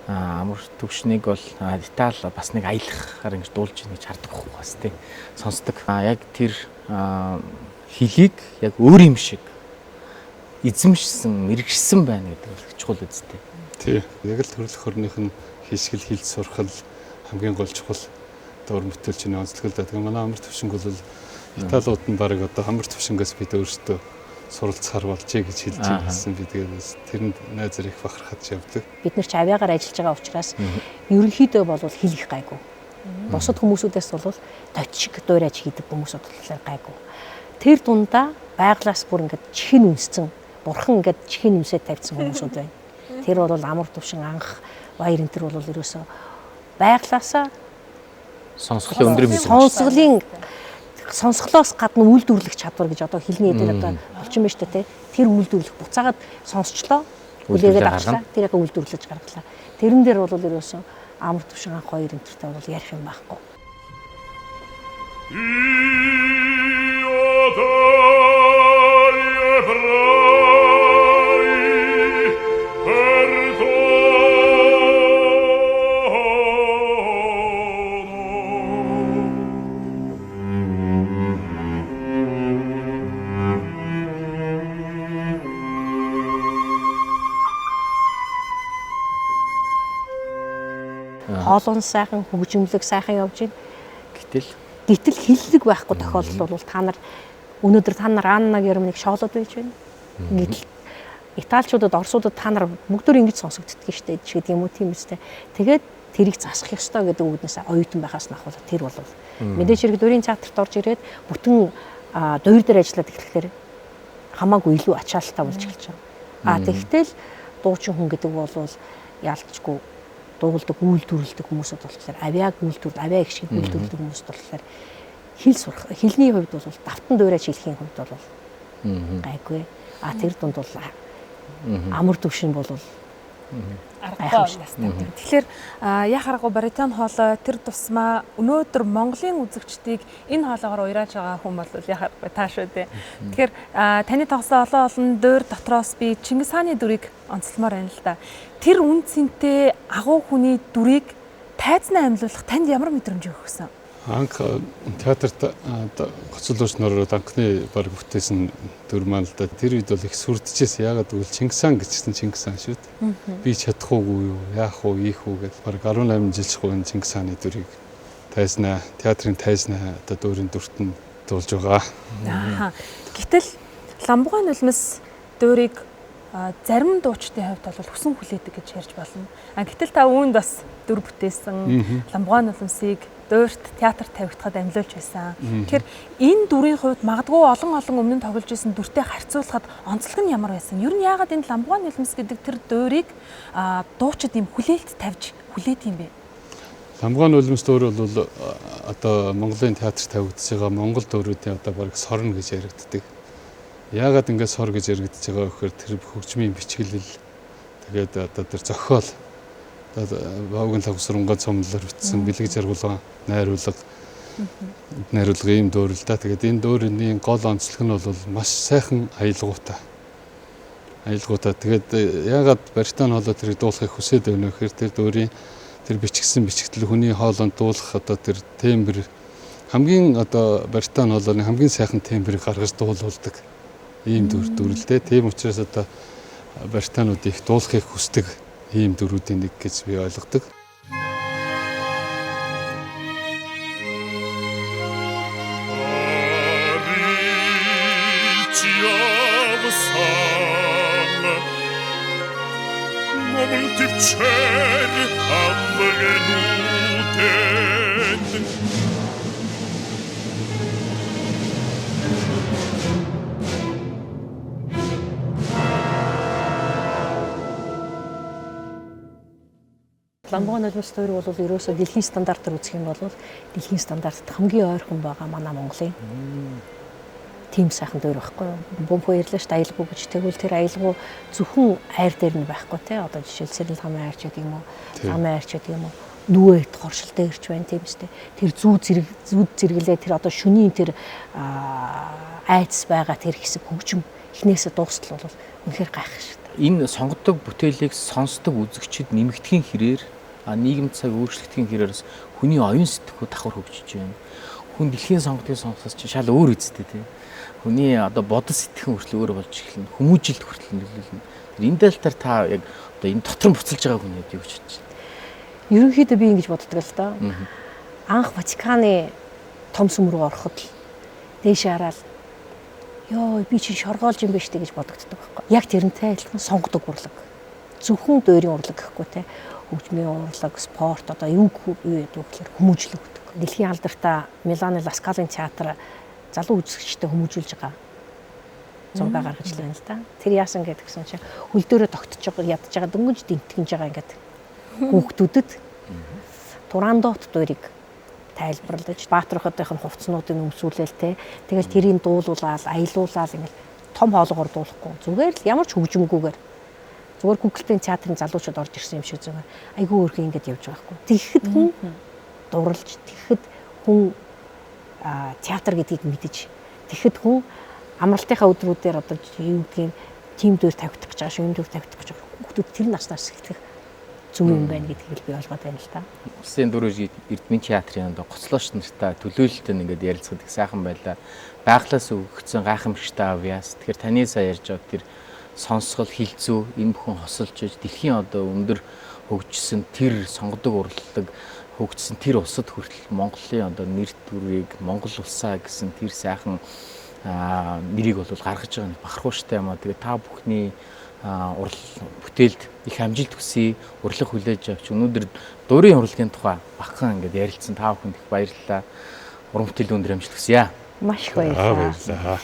амар төвшнийг бол Итали бас нэг аялахаар ингэж дуулж ийн гэж хардаг бас тий сонсдог. Яг тэр хэлийг яг өөр юм шиг эзэмшсэн, мэрэгшсэн байна гэдэг бол чухал үстэй. Тий. Яг л төрөлх орных нь хийсгэл хэл сурхал хамгийн гол чухал уран бүтээлчний онцлог л да. Тэгээ манай амар төвшинг бол Италиуд нь баг одоо амар төвшингээс бид өөрсдөө суралцахаар болжээ гэж хэлж байсан. Би тэгээд тэрэнд найзаар их бахархаж явдаг. Бид нар ч авиагаар ажиллаж байгаа учраас ерөнхийдөө бол хэл их гайгүй. Бусад хүмүүсүүдээс бол тот шиг дуурайж хийдэг хүмүүсүүд болохоор гайгүй. Тэр дундаа байглаас бүр ингээд чихэн үнсцэн, бурхан ингээд чихэн үнсээ тавьсан хүмүүсүүд байна. Тэр бол амар төвшин анх баяр энэ төр бол ерөөсөө байглаасаа Сонсголын өндөр мэдрэмж. Сонсголоос гадна үйлдвэрлэх чадвар гэж одоо хэлний дээр одоо болчихсон байна шүү дээ. Тэр үйлдвэрлэх буцаагаад сонсчлоо. Үлээгээд авчлаа. Тэр яг үйлдвэрлэж гаргалаа. Тэрэн дээр бол ерөөсөн амар төвшин анх хоёр энтертэй бол ярих юм байхгүй. хоолон сайхан, хөгжимлэг сайхан явж байна. Гэтэл хиллэг байхгүй тохиолдол бол та нар өнөөдөр Анна Германик шоолоод байж байна. Ингээд Италичуудад, Оросуудад та нар бүгдөө ингэж сонсогддөг штэ гэдэг юм уу тийм үстэй. Тэгээд тэрийг засах ёстой гэдэг үгнээс оюутан байхаас нь ахвал тэр бол мэдээж хэрэг дөрийн театрт орж ирээд бүтэн дуурь дээр ажиллаад эхлэхээр хамаагүй илүү ачаалттай болж эхэлж байгаа. Тэгтэл дуучин хүн гэдэг бол ялцгүй дуулдаг, үйлдвэрлэдэг хүмүүсд болохоор авиаг авиа их шиг үйлдвэрлэдэг хүмүүст болохоор хэл сурах, хэлний хувьд бол давтан дуурайж хэлхийн хувьд бол гайгүй. Тэр дунд бол амар төвшин бол гайхамшигтай. Тэгэхээр яа харахгүй Британи хоолой тэр тусмаа өнөөдөр Монголын үзэгчдийг энэ хоолоогоор уярааж байгаа хүн бол яа харахгүй таа шүү дээ. Тэгэхээр таны тоглосон олон дуур дотроос би Чингис хааны дүрийг онцлмоор байна л да. Тэр үн цэнтэй агуу хүний дүрийг тайзнаа амьлуулах танд ямар мэдрэмж өгсөн? Анх театрт гоцлуучноор анхны баг бүтээсэн дүр маань л да. Тэр үед бол их сүрдэжээс яагаад гэвэл Чингис хаан гэжсэн Чингис хаан шүү дээ. Би чадахгүй юу, яах уу, ийх үү гэж баг 18 жил шахуу Чингис хааны дүрийг тайзнаа, театрын тайзнаа дүүрийн дүрт нь дуулж байгаа. Гэтэл Ламбугаан нулимс дуурийг зарим дуучдын хувьд бол хүсэн хүлээдэг гэж ярьж болно. Гэтэл та үүнд бас дүр бүтээсэн Ламбугаан нулимсыг дуурьт театрт тавигдахад амьлуулж байсан. Тэгэхээр энэ дүрийн хувьд магадгүй олон өмнө нь тоглож исэн дүртэй харьцуулахад онцлог нь ямар байсан? Ер нь яагаад энэ Ламбугаан нулимс гэдэг тэр дуурийг дуучид юм хүлээлт тавьж хүлээт юм бэ? Ламбугаан нулимс дур бол одоо Монголын театрт тавигдж байгаа Монгол дууруудын одоо баг сорно гэж яригддаг. Яагаад ингэж сор гэж яригдж байгаа вэ гэхээр тэр хөгжмийн бичгэлэл тэгээд одоо тэр зохиол Баавгын лагсрангой цомлоор бичсэн бэлэг жаргуулга найруулга ийм дуурь л да. Тэгээд энэ дуурийн гол онцлог нь бол маш сайхан аялгаутай. Тэгээд яагаад Британи хоолой тэрийг дуулахыг хүсээд байна вэ гэхээр тэр дуурийн тэр бичгсэн бичгтэл хүний хоолойд дуулах одоо тэр тембр хамгийн одоо Британи хоолойны хамгийн сайхан тембрийг гаргаж дуулуулдаг ийм дүрлээ. Тийм учраас одоо Британууд их дуулахыг хүсдэг ийм дүрүүдийн нэг гэж би ойлгодог. Ламбугаан нулимс дуурь бол ерөөсөө дэлхийн стандартаар үзэх юм бол дэлхийн стандартад хамгийн ойрхон байгаа манай Монголын тийм сайхан дуурь байхгүй юу? Бомбо ярьлаа шүү дээ аялгүй гэж. Тэгвэл тэр аялгүй зөвхөн айр дээр нь байхгүй те. Одоо жишээлбэл Сэрэл хамын айрч гэдэг юм уу? Хамын айрч гэдэг юм уу? Нүвэт хоршилтэй ирж байна тийм үстэй. Тэр зүүд зэрэглээ тэр одоо шөнийн тэр айдас байгаа тэр хэсэг хөгжим эхнээсээ дуустал бол үнэхээр гайхах шүү дээ. Энэ сонгодог бүтээлийг сонсдог үзэгчид нэмэгдэхийн хэрээр нийгэм цаг өөрчлөгдөхийн хэрээрс хүний оюун сэтгхүү давхар хөгжиж байна. Хүн дэлхийн сонгодыг сонсохоос чинь шал өөр үстэй тийм. Хүний одоо бодол сэтгэхэн хүртэл өөр болж эхэлнэ. Хүмүүжилт хүртэл нөлөөлнө. Энэ дэлтэр та яг одоо энэ дотор нь буцалж байгаа хүн гэдэг юу гэж бодож байна? Ерөнхийдөө би ингэж боддог л доо. Анх Ватиканы том сүм рүү ороход дээш хараад ёо би чинь шоргоолж юм биш үү гэж бодогддог байхгүй. Яг тэрнтэй адилхан сонгодог урлаг. Зөвхөн дуурийн урлаг гэхгүй те. Хөгжмийн урлаг, спорт одоо юу гэдэг вэ гэхээр хүмүүжлэг гэдэг. Дэлхийн алдартай Миланы Ла Скалын театр залуу үзэгчтэй хүмүүжүүлж байгаа. Зураг гаргаж л байна л да. Тэр яасан гэдгсэн чинь хөл дөрөө тогтож байгаа ядж байгаа дөнгөж дэмтгэж байгаа ингээд хүүхдүүдэд Турандот дуурийг тайлбарлаж Баатархуудын хувцснуудыг өмсүүлээл те. Тэгэл тэрийг дуулуулаад, аялуулаад ингээд том хоолгоор дуулахгүй. Зүгээр л ямар ч хөгжимгүйгээр зүгээр Google-ийн театрын залуучууд орж ирсэн юм шиг зүгээр. Айгүй өөрхөн ингэж явж байгаа хгүй. Тэгэхэд хүн дурлж, тэгэхэд хүн театр гэдгийг мэдэж, тэгэхэд хүн амралтынхаа өдрүүдээр одоо юу гэдгийг тим дүр тавьдаг гэж байгаа, шин дүр тавьдаг гэж байгаа. Хүүхдүүд тэр наснаас эхлэх зүг юм байна гэдгийг би ойлгоод байна л да. Улсын дөрөв Эрдмийн театрын одоо гоцлооч нартай төлөөлөлтөнд ингээд ярилцахад их сайхан байлаа. Байглаас өгөгдсөн гайхамшигтай авьяас. Тэгэхээр таны сая ярьж байгаа тэр сонсгол хилцүү энэ бүхэн хосолж иж дэлхийн одоо өндөр хөгжсөн тэр сонгодог урлаг хөгжсөн тэр улсад хүртэл Монголын одоо нэр төрийг Монгол улсаа гэсэн тэр сайхан нэрийг бол гаргаж байгаа нь бахархууштай юм аа. Тэгээ та бүхний бүтээлд их амжилт хүсье. Урлаг хүлээж авч өнөөдөр дуурийн урлагийн тухай багхан ингээд ярилцсан та бүхэнд их баярлалаа. Уран бүтээлийн өндөр амжилт хүсье. Маш их баярлалаа. Баярлалаа.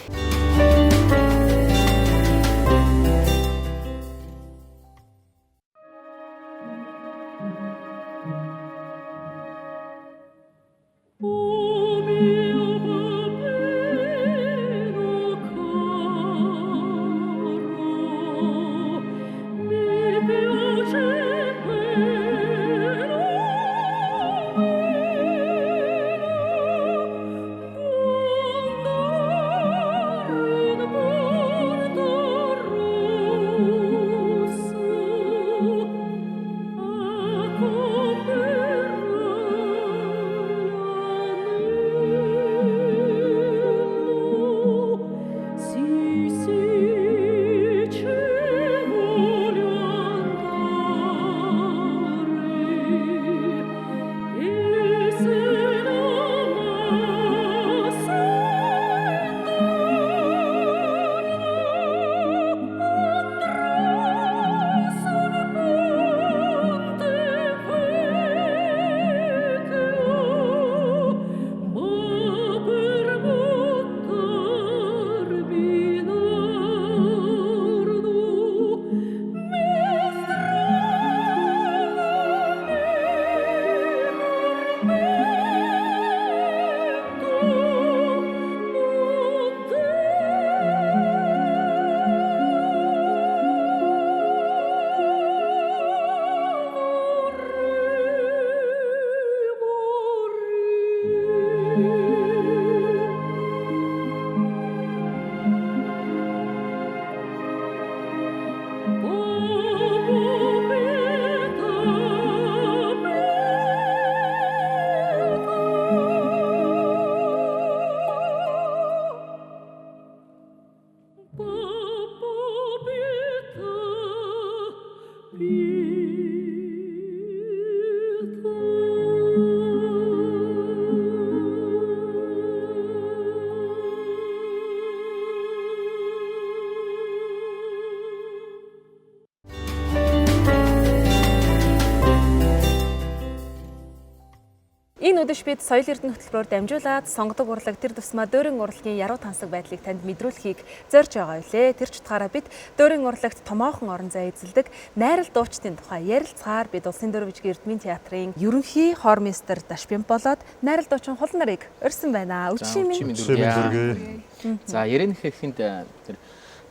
Энэ өдөр бид соёл эрдэнэ хөтөлбөрөөр дамжуулаад сонгодог урлаг тэр тусмаа дөөрийн урлагийн яруу тансаг байдлыг танд мэдрүүлэхийг зорьж байгаа билээ. Тэр ч утгаараа бид дөөрийн урлагт томоохон орон зай эзэлдэг найрал дуучдын тухай ярилцахаар бид Улсын Дөөрийн Бичгийн Эрдмийн театрын ерөнхий хормейстер Дашбин болоод найрал дуучин хулан нарыг өрсөн байна. Өчигшийн минь. За ярих хэхэнд тэр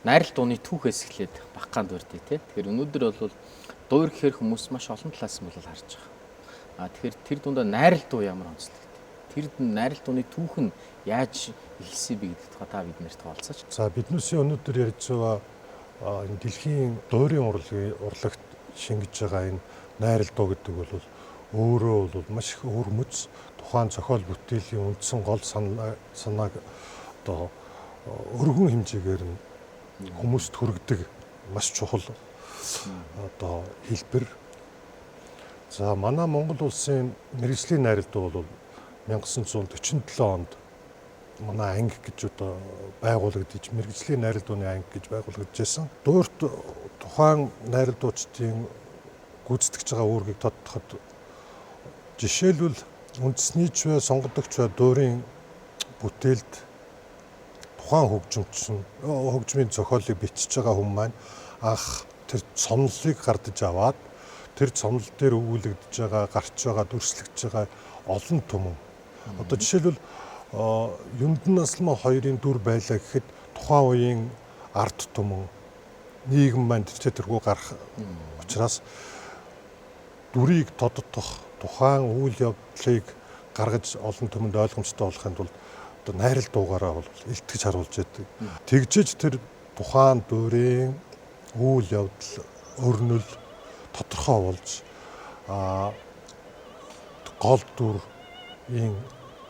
найрал дууны түүхээс эхлээд баггаанд урдээ тий. Тэгэхээр өнөөдөр бол дуур гэхэр хүмүүс маш олон талаас нь бол харж байгаа. Тэгэхээр тэр дундаа найрал дуу ямар онцлогтой. Тэр найрал дууны түүх нь яаж эхэлсэн бэ гэдэг тухай та биднэрт тоолцооч. За биднээсээ өнөөдөр ярьж байгаа энэ дэлхийн дуурийн урлагт шингэж байгаа энэ найрал дуу гэдэг бол өөрөө бол маш их өрмөц тухайн зохиол бүтээлийн үндсэн гол санааг одоо өргөн хэмжээгээр нь хүмүүст хүргэдэг маш чухал одоо хэлбэр. За манай Монгол улсын мэргэжлийн найрал дуу бол 1947 онд манай анги гэж одоо байгуулагдаж мэргэжлийн найрал дууны анги гэж байгуулагдажсэн. Дуурт тухайн найрал дуучдын гүйцэтгэж байгаа үүргийг тодтоход жишээлбэл үндэснийч бай сонгодогч бай дуурийн бүтээлд тухайн хөгжмийн зохиолыг бичиж байгаа хүн маань анх тэр цомлыг гардаж аваад тэр цомл дээр өгүүлэгдэж байгаа, гарч байгаа, дүрслэгдэж байгаа олон түмэн. Одоо жишээлбэл Юндан Наслмаа хоёрын дүр байлаа гэхэд тухайн үеийн ард түмэн нийгэм маань тэрхүү гарах учраас дүрийг тодтох тухайн үйл явдлыг гаргаж олон түмэнд ойлгомжтой болохын тулд одоо найрал дуугаараа бол илтгэж харуулж яадаг. Тэгжиж тэр тухайн дүрийн үйл явдал өрнөл тодорхой болж гол дүрийн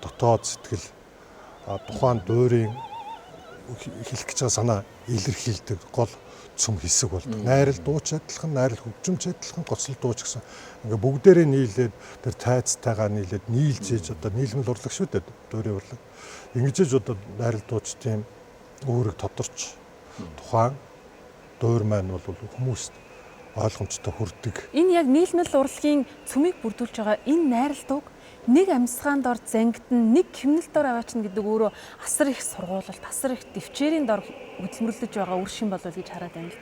дотоод сэтгэл тухайн дуурийн хэлэх гэж байгаа санаа илэрхийлдэг гол цөм хэсэг болдог. Найрал дууч адилхан, найрал хөгжимч адилхан, гоцлол дууч гэсэн. Ингээ бүгдээрээ нийлээд тэр тайцтайгаа нийлээд нийлж ийж одоо нийлмэл урлаг шүү дээ. Дуурийн урлаг. Ингэж одоо найрал дууч тийм өөрийг тодорч тухайн дуур маань бол хүмүүст ойлгомжтой хүрдэг. Энэ яг нийлмэл урлагийн цөмийг бүрдүүлж байгаа энэ найрал дууг нэг амьсгаан дор зангидна, нэг хэмнэлт дор аваачна гэдэг өөрөө асар их сургуулалт, асар их төвчээрийн дор хөдөлмөрлөж байгаа үр шим болов гэж хараад байна.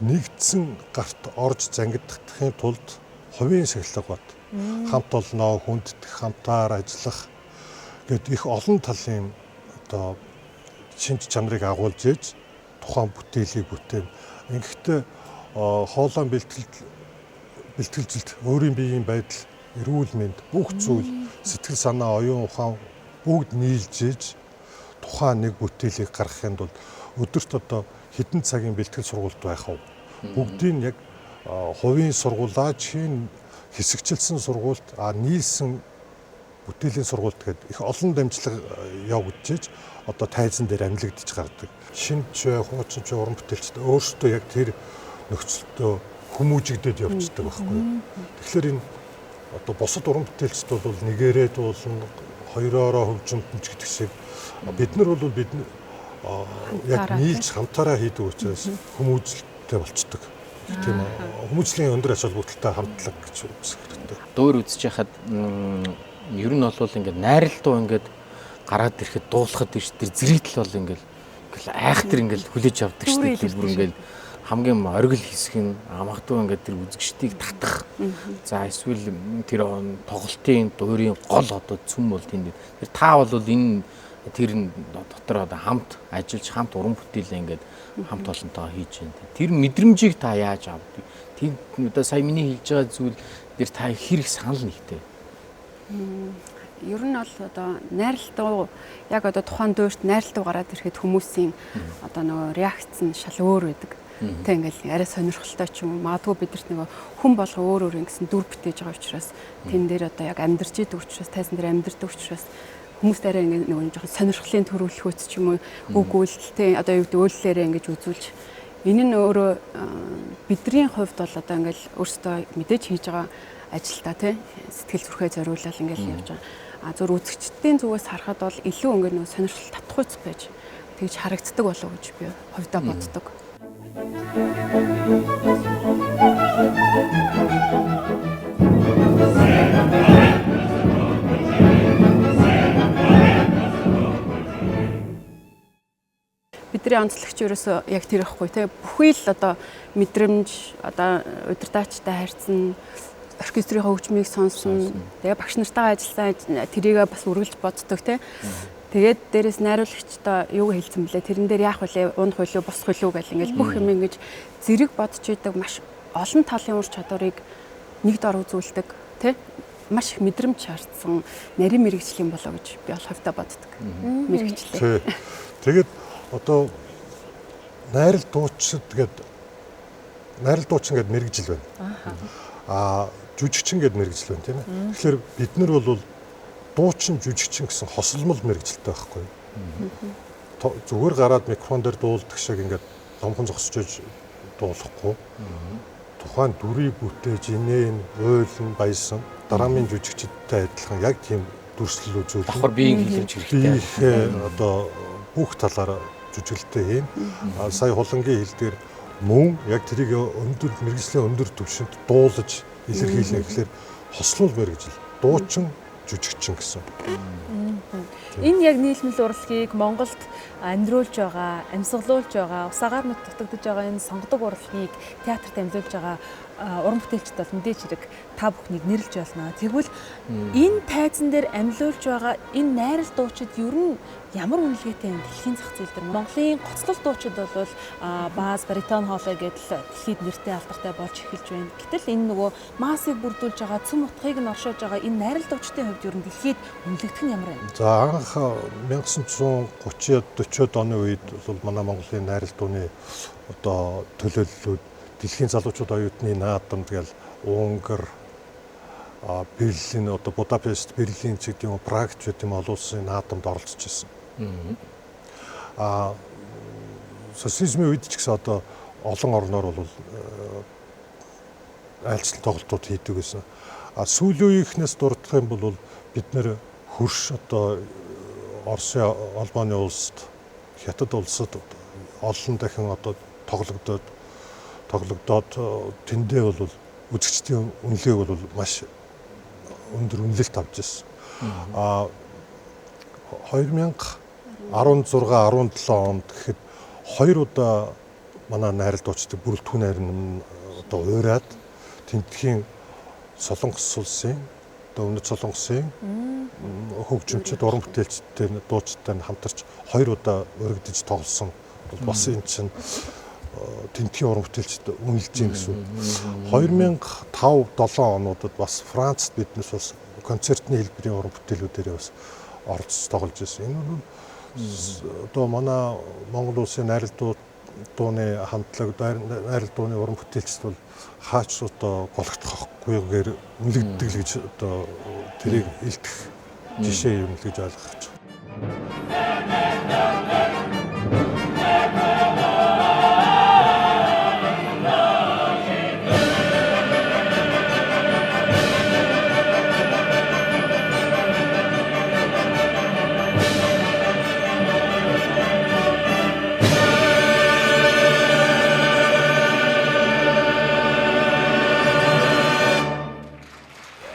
Нэгдсэн гарт орж зангидахын тулд хувийн сахилга бод. Хамт олноо, хүнддэх, хамтаар ажиллах гэдэг их олон талын одоо шинж чанарыг агуулж ээж тухайн бүтээлийг бүтээн. Ингэхдээ хоолойн бэлтгэлжилт, өөрийн биеийн байдал, эрүүл мэнд, бүх зүйл, сэтгэл санаа, оюун ухаан бүгд нийлж ээж тухайн нэг бүтээлийг гаргахын тулд өдөрт одоо хэдэн цагийн бэлтгэл сургалт байх вэ? Бүгдийг яг хувийн сургуулаа, чин хэсэгчилсэн сургуульд нийлсэн бүтээлийн сургуульд гэдэг их олон дамжлага явагдаж одоо тайзан дээр амилагдаж гардаг. Шинж, хуучин, уран бүтээлчд өөрсдөө яг тэр нөхцөлтөө хүмүүжигдээд явцдаг байхгүй. Тэгэхээр энэ одоо бусад уран бүтээлчд бол нэгээрээ дуулна, хоёроороо хөгжимтөнч гэдэг шиг бид нар бол яг нийлж хамтаараа хийдэг учраас хүмүүжлэлтэй болцдог. Тийм хүмүүжлийн өндөр ач холбогдолтой хамтлаг гэж үзэх хэрэгтэй. Дуур үзэж яхад ер нь бол ингээд найрал дуу ингээд гараад ирэхэд дуулахад биш тэр зэрэгтэл бол ингээд айхтар ингээд хүлээж авдаг шүү дээ. Тэр бүр ингээд хамгийн оргил хэсэг нь магадгүй ингээд тэр үзэгчдийг татах. За эсвэл тэр тоглолтын дуурийн гол одоо цөм бол тэнд. Тэр та бол энэ тэр дотор одоо хамт ажиллаж хамт уран бүтээлээ ингээд хамт олонтойгоо хийж байна. Тэр мэдрэмжийг та яаж авдаг? Тэр одоо сая миний хэлж байгаа зүйл дээр та хэрэг санал нэгтэй. Ер нь бол одоо найрал дуу яг одоо тухайн дуурьт найрал дуу гараад ирэхэд хүмүүсийн одоо нөгөө реакц нь шал өөр байдаг. Тэ ингээл арай сонирхолтой ч юм уу магадгүй бидэрт нөгөө хүн болго өөр өөр ингэсэн дүр бүтээж байгаа учраас тэн дээр одоо яг амьдарч идэг учраас тайзан дээр амьдардаг учраас хүмүүст арай ингээ нөгөө жоохон сонирхлын төрүүлэхөөц ч юм уу үг үйлдэлтэй одоо юу гэдэг үйллээрээ ингэж үзүүлж энэ нь өөрөө бидний хувьд бол одоо ингээл өөрсдөө мэдээж хийж байгаа ажилдаа тий сэтгэл зүрхээ зориулаад ингээл явж байгаа. Зөв үзэгчдийн зүгээс харахад бол илүү ингээ нөгөө сонирхол татхуйц байж тэгж харагддаг болов уу гэж би хувьдаа боддог. Бидний онцлогч ерөөсөө яг тэр ихгүй те бүхий л одоо мэдрэмж одоо удирдаачтай харьцсан оркестрийн хөгжмийг сонсон тэгээ багш нартайгаа ажилласан тэрийгээ бас үргэлж боддог те тэгээд дээрэс найруулагчтай юу хэлсэн блэ тэрэн дээр яах вэ унах хөлөө босох хөлөө гэл ингээл бүх юм ингэж зэрэг бодож идэг маш олон талын ур чадварыг нэг дор үзүүлдэг те маш их мэдрэмж шаардсан нарийн мэрэгжил юм болоо гэж би бол хувьдаа боддог мэрэгчлээ. Тэгээд одоо найрал дуучин гэдэг мэрэгжил байна. Жүжигчин гэдэг мэрэгжил байна тийм ээ. Тэгэхээр бид нар бол дуучин жүжигчин гэсэн хосолмол мэрэгжилтэй байхгүй. Зүгээр гараад микрофон дээр дуулдаг шиг ингээд ломхон зогсож дуулахгүй. Тухайн дүрийг бүтээж инээн, уйлан, баясан драмын жүжигчдтэй адилхан яг тийм дүрслэл үзүүлнэ. Давхар биеийн хэлэмж хэрэгтэй. Одоо бүх талаараа жүжиглэлтэй хийн. Сая хулангийн хэл дээр мөн яг тэрийг өндөр мэрэгжлийн өндөр түвшинд дуулаж илэрхийлнэ гэхэлэр хослол мэрэгжил, дуучин, жүжигчин гэсэн. Энэ яг нийлмэл урлагийг Монголд амьдруулж байгаа, амьсгалуулж байгаа, усаагаар мэт дутагдж байгаа энэ сонгодог урлагийг театрт амьлуулж байгаа уран бүтээлчд бол мэдээж хэрэг та бүхнийг нэрлэж байна. Тэгвэл энэ тайзан дээр амьлуулж байгаа энэ найрал дуучид ер нь ямар үнэлгээтэй юм дэлхийн зах зээл дээр Монголын гоцлол дуучид бол бааз баритон хоолой гэдэл дэлхийд нэртэй алдартай болж эхэлж байна. Гэтэл энэ нөгөө маасыг бүрдүүлж байгаа цөм утгыг нь оршоож байгаа энэ найрал дуучдын хувьд хувьд ер нь дэлхийд үнэлэгдэх нь ямар вэ? За анх 1930-40-од оны үед бол манай Монголын найрал дууны одоо төлөөллүүд дэлхийн залуучууд оюутны наадамд гэл Унгар, Берлин, одоо Будапешт, Берлин ч гэдэг юм уу, Праг ч гэдэг юм олон улсын наадамд оролцож ирсэн. Социализмын үед ч гэсэн одоо олон орноор бол айлчлал тоглолтууд хийдэг гэсэн. Сүүлийн үеийнхнээс дурдах юм бол бид нэр хөрш одоо Оросын Албаны улсад, Хятад улсад олон дахин одоо тоглогдоод тэндээ бол үзэгчдийн үнэлгээг бол маш өндөр үнэлэлт авч ирсэн. 2016-17 онд гэхэд 2 удаа манай найрал дуучдыг бүрэлдэхүүн найрын одоо уураад тентхийн Солонгос улсын одоо Өмнөд Солонгосын хөгжимчд уран бүтээлчтэй дуучдтай хамтарч 2 удаа өргөдөж тоглосон. Бас энэ чинь тентхийн уран бүтээлчд үнэлж юм гэсэн. 2005-7 онуудад бас Францад биднес бас концертны хэлбэрийн уран бүтээлүүдээр бас орж тоглож байсан. Энэ бол одоо манай Монгол улсын найрал дууны хамтлаг, найрал дууны уран бүтээлчд бол хаач одоо гологдохгүйгээр үнэлэгддэг л гэж одоо тэрийг илтгэх жишээ юм л гэж ойлгож байна.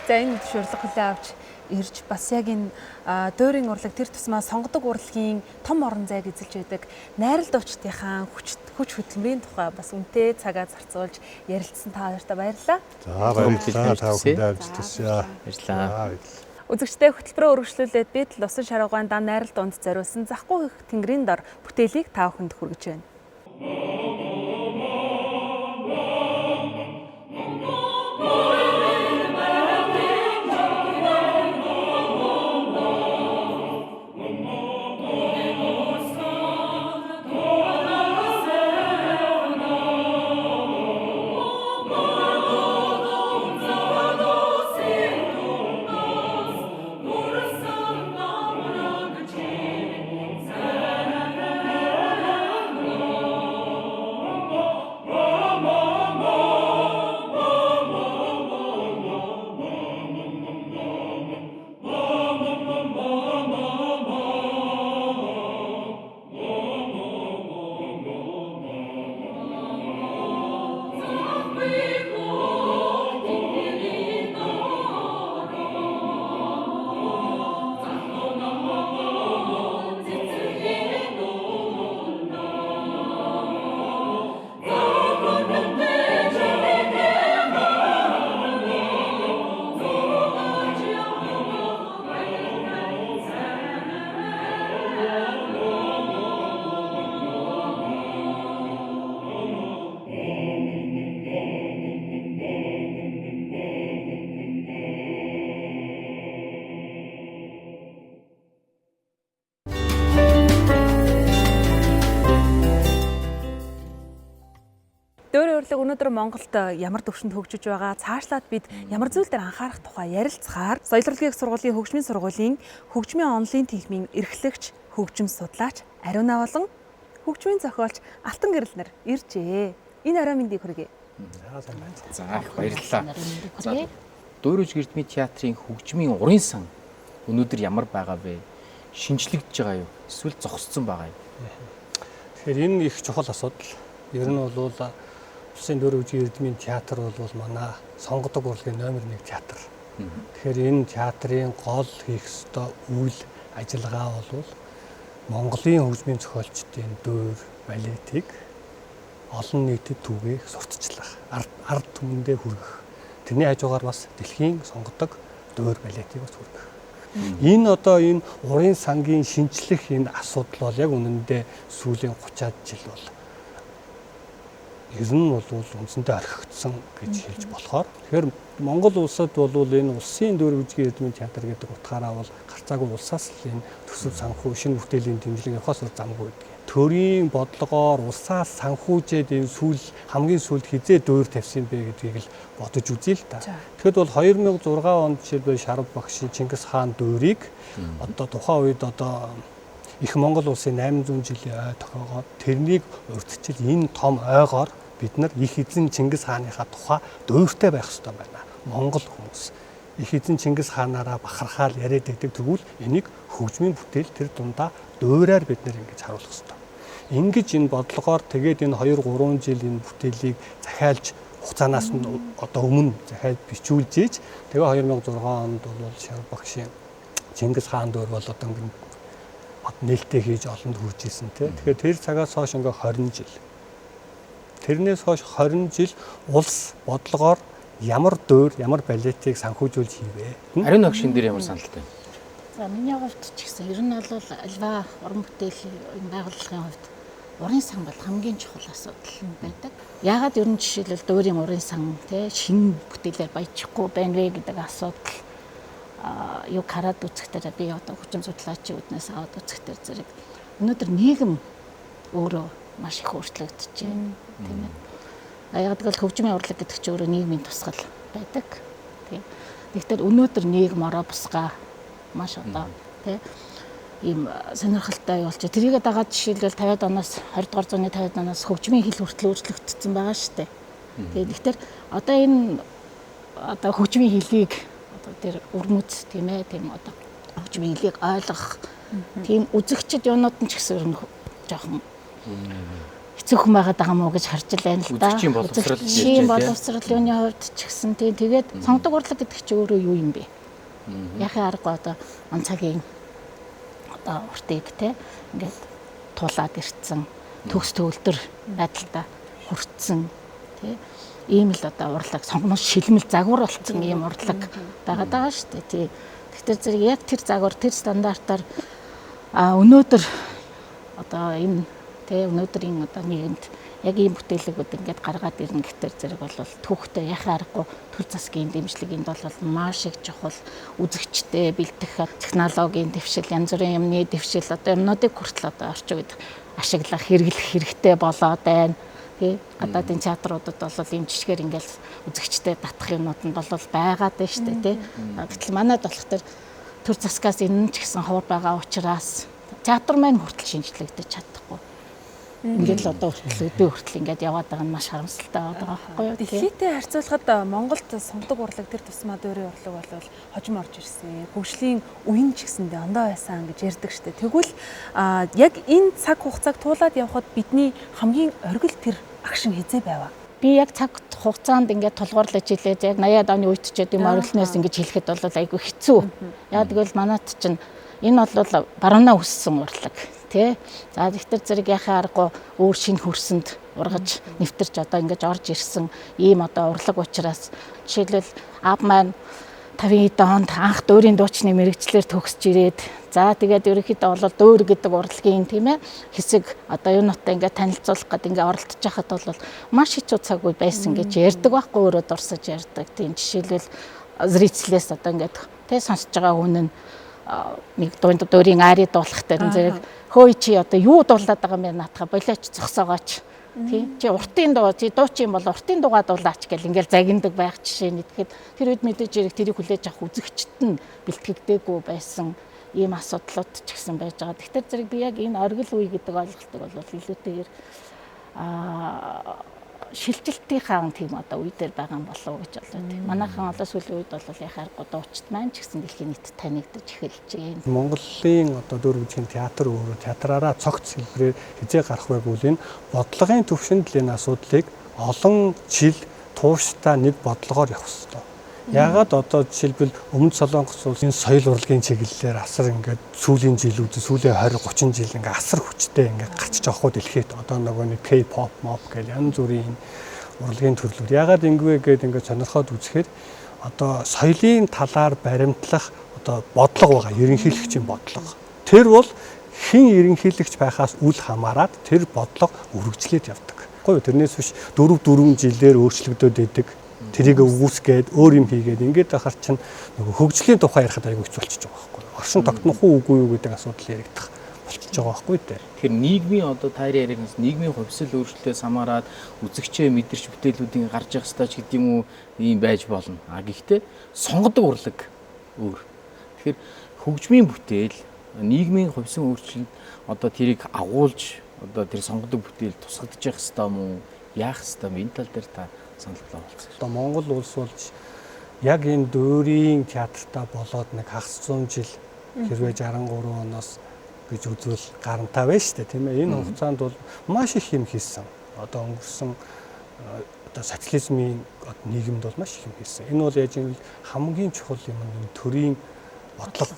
За энэ зөвшөөрлөг хүлээн авч ирж бас яг энэ дуурийн урлаг тэр тусмаа сонгодог урлагийн том орон зайг эзэлж байдаг найрал дуучдынхаа хүч хөдөлмөрийн тухай бас үнэтэй цагаа зарцуулж ярилцсан та хоёртаа баярлалаа. За баярлалаа. Та бүхэнд амжилттай. Баярлалаа. Үзэгчдээ хөтөлбөрөөр үргэлжлүүлээд бид л усан шаргуун дан найрал дуунд зориулсан захгүй тэнгэрийн дор бүтээлийг та бүхэнд хүргэж байна. Өнөөдөр Монголд ямар төвшөнд хөгжиж байгаа, цаашлаад бид ямар зүйл дээр анхаарах тухай ярилцахаар Соёл урлагийн сургуулийн хөгжмийн сургуулийн хөгжмийн онлын тэнхимийн эрхлэгч, хөгжим судлаач, ариунаа болон хөгжмийн зохиолч Алтан Гэрэл нар иржээ. Энэ орой мэндийг хүргэе. За баярлалаа. За Дуурайж Эрдмийн театрын хөгжмийн урын сан өнөөдөр ямар байгаа вэ? Шинжлэгдэж байгаа юу? Эсвэл зогссон байгаа юу? Тэгэхээр энэ их чухал асуудал. Ер нь бол Улсын Дуурайж Эрдмийн театр бол манай сонгодог урлагийн номер 1 театр. Тэгэхээр энэ театрын гол хийх ёстой үйл ажиллагаа бол Монголын хөгжмийн зохиолчдын дөөр балетыг олон нийтэд түгээх, сурталчлах, ард түмэндээ хүргэх. Тэрний хажуугаар бас дэлхийн сонгодог дөөр балетыг бас хүргэх. Энэ одоо энэ урын сангийн шинжлэх энэ асуудал бол яг үнэндээ сүүлийн 30-аад жил бол ер нь бол үндсэндээ орхигдсон гэж хэлж болохоор тэгэхээр Монгол улсад бол энэ улсын дөөр үзгийн эрдмийн театр гэдэг утгаараа бол гарцаагүй улсаас л энэ төсөв санхүү шинэ бүтээлийн дэмжлэг явахаас замгүй гэдэг. Төрийн бодлогоор улсаас санхүүжээд энэ хамгийн сүүлд хизээ дөөр тавьсан бэ гэдгийг л бодож үзье л та. Тэгэхэд бол 2006 онд жишээлбэл Шарав багшийн Чингис хаан дөөрийг одоо тухайн үед одоо их Монгол улсын 800 жилийн ой тохиогоод тэрнийг урьдчил энэ том ойгоор бид нар их эзэн Чингис хааныхаа тухай дөөртэй байх хэрэгтэй байна. Монгол хүмүүс их эзэн Чингис хаанаараа бахархаал яриад байдаг тэгвэл энийг хөгжмийн бүтээл тэр дундаа дөөрээр бид нар ингэж харуулах хэрэгтэй. Ингэж энэ бодлогоор тэгээд энэ 2-3 жил энэ бүтээлийг захиалж хугацаанаас нь одоо өмнө захиалж бичүүлж ийж тэгээ 2006 онд бол Шарав багшийн Чингис хаан дөөр бол одоо нээлттэй хийж олонд хүрж исэн тий. Тэгэхээр тэр цагаас хойш ингээ 20 жил. Тэрнээс хойш 20 жил улс бодлогоор ямар дөөр, ямар балетыг санхүүжүүлж хийвэ. Ариун огшин дээр ямар саналтай вэ? За миний хувьд ч гэсэн ер нь бол альва уран бүтээлийн байгууллагын хувьд уран сан бол хамгийн чухал асуудал байдаг. Яагаад ер нь жишээлбэл дөөрийн уран сан тий шинэ бүтээлээр баяжихгүй байна вэ гэдэг асуудал юу хараад үзэхдээ би одоо хүчин судлаачийн үднээс аваад үзэхдээ зэрэг өнөөдөр нийгэм өөрөө маш их өөрчлөгдөж байна тийм ээ. Яг л хөгжмийн урлаг гэдэг чинь өөрөө нийгмийн тусгал байдаг тийм. Тэгэхээр өнөөдөр нийгэм ороо бусгаа маш одоо тийм ийм сонирхолтой болж тэрийг дагаад жишээлбэл 50-аад оноос 20 дугаар зууны 50-аад оноос хөгжмийн хэл хүртэл өөрчлөгдсөн байгаа шүү дээ. Тэгэхээр одоо энэ одоо хөгжмийн хэлийг тэр өрмөц тийм ээ тийм одоо хөгжмийн хэлийг ойлгох тийм үзэгчд юунууд нь ч гэсэн ер нь жоохон хэцүүхэн байгаад байгаа мó гэж харж байна л да. Үзэгчийн боловсрал юуны хувьд ч гэсэн тийм тэгээд сонгодог урлаг гэдэг чинь өөрөө юу юм бэ? Яхаа аргагүй одоо онцагийн одоо уртыг тийм ингээд тулаад ирцэн төгс төвлөр байдалтай хүрцэн тийм ийм л одоо урлаг сонгоноос шилмэл загвар болсон ийм урлаг байгаад байгаа шүү дээ. Тий. Тэгэхээр зэрэг яг тэр загвар тэр стандартаар өнөөдөр одоо энэ тий өнөөдрийн одоо нийгэмд яг ийм бүтээлэгүүд ингээд гаргаад ирнэ гэхтэр зэрэг бол түүхтэй яхаа аргагүй төл засгийн дэмжлэгийн бол маш их чухал үзэгчтэй бэлдэх технологийн дэвшил янз бүрийн юмны дэвшил одоо юмнуудыг хүртэл одоо орчин үед ашиглах хэрэглэх хэрэгтэй болоод байна. Тий гадаадын театруудад бол ийм жишгээр ингээл үзэгчтэй татах юмнууд нь бол байгаад байна шүү дээ тий. Гэтэл манайд болох тэр төр засгаас энэ ч гэсэн ховор байгаа учраас театр маань хүртэл шинжлэгдэж чадахгүй. Ингээд л одоо өдөө хүртэл ингээд яваад байгаа нь маш харамсалтай байгаа байхгүй юу. Дэлхийдээ харьцуулахад Монголд сонгодог урлаг тэр тусмаа дөөрийн урлаг бол хожим орж ирсэн. Хөгжлийн үеийн ч гэсэндээ ондоо байсан гэж ярьдаг штэ. Тэгвэл яг энэ цаг хугацааг туулаад явхад бидний хамгийн оргил тэр агшин хизээ байваа. Би яг цаг хугацаанд ингээд тулгуурлаж илээ. Яг 80-аад оны үед ч гэдэм оргилноос ингэж хэлэхэд бол айгүй хэцүү. Яг тэгвэл манайд чинь энэ бол баруунаа өссөн урлаг. Тэ. За тэгтэр зэрэг яхаа аргагүй өөр шинэ хөрсөнд ургаж нэвтэрч одоо ингэж орж ирсэн ийм одоо урлаг учраас жишээлбэл аав маань 50-д онд анх дөөрийн дуучны мэрэгчлэр төгсж ирээд за тэгээд ерөнхийдөө бол дөөр гэдэг урлагийн тийм ээ хэсэг одоо юунуудтай ингээд танилцуулах гэдэг ингээд оролдож байхад бол маш хэцүү цаг үе байсан гэж ярьдаг байхгүй өөрөө дурсаж ярьдаг. Тийм жишээлбэл зрителээс одоо ингээд тэ сонсож байгаа хүн нь нэг дөөрийн ари дуулахтай зэрэг хөөе чи одоо юу дуулаад байгаа юм бэ наатаха болооч зогсоогооч тий чи уртын дуу чи дуучин бол уртын дуугаа дуулаач гэл ингээл загиндаг байх жишээ нь тэгэхэд тэр үед мэдээж хэрэг тэрийг хүлээж авах үзэгчд нь бэлтгэгдээгүй байсан ийм асуудлууд ч гэсэн байж байгаа. Тэгэхээр зэрэг би яг энэ оргил үе гэдэг ойлголтыг бол илүүтэйгээр шилжилтийн тийм одоо үе дээр байгаа юм болов уу гэж бодлоо. Манайхан одоо сүүлийн үед бол яхаар гудуучт маань ч гэсэн дэлхийн нийтэд танигдаж эхэлж байна. Монголын одоо дөөр үзгийн театр өөрөө театраараа цогц хэлбэрээр хизээ гарах вэ гэвэл энэ бодлогын төвшөнд л энэ асуудлыг олон жил тууштай нэг бодлогоор явах хэрэгтэй. Яагаад одоо жишээлбэл Өмнөд Солонгос улсын соёл урлагийн чиглэлээр асар ингээд сүүлийн жилүүд сүүлийн 20 30 жил ингээд асар хүчтэй ингээд гарч байгаа хөө дэлхийд одоо нөгөө нэг K-pop, mob гэх янз бүрийн урлагийн төрлүүд. Яагаад ингэвэ гэдэг ингээд сонирхоод үзэхээр одоо соёлын талаар баримтлах одоо бодлого байгаа, ерөнхийлөгчийн бодлого. Тэр бол хэн ерөнхийлөгч байхаас үл хамааран тэр бодлого үргэлжлээд явдаг. байхгүй юу. Тэрнээс биш 4 жилээр өөрчлөгдөд идэг. Тэрийг өгөөсгээд өөр юм хийгээд ингээд ахаар чинь нөгөө хөгжлийн тухай ярихад аягүй хэцүү болчихж байгаа байхгүй юу. Оршин тогтнох уу үгүй юу гэдэг асуудал яригдах болчихж байгаа байхгүй дээ. Тэгэхээр нийгмийн одоо таарийн яриагнаас нийгмийн хувьсэл өөрчлөлтөөс хамаарат үзэгчээ мэдэрч бүтээлүүдийн гарч явах стаж гэдэг юм уу ийм байж болно. Гэхдээ сонгодог урлаг өөр. Тэгэхээр хөгжмийн бүтээл нийгмийн хувьсан өөрчлөлт одоо тэрийг агуулж одоо тэр сонгодог бүтээл тусгагдж явах хэрэгтэй юм уу? Яах хэрэгтэй юм? Энэ тал дээр та санал болгоцсон. Одоо Монгол улс болж яг энэ дуурийн театртаа болоод нэг хагас 100 жил хэрвээ 63 оноос гэж үзвэл гарантай байна шүү дээ, тийм ээ. Энэ хугацаанд бол маш их юм хийсэн. Одоо өнгөрсөн одоо социализмын нийгэмд бол маш их юм хийсэн. Энэ бол яаж юм хамгийн чухал юм төрийн бодлого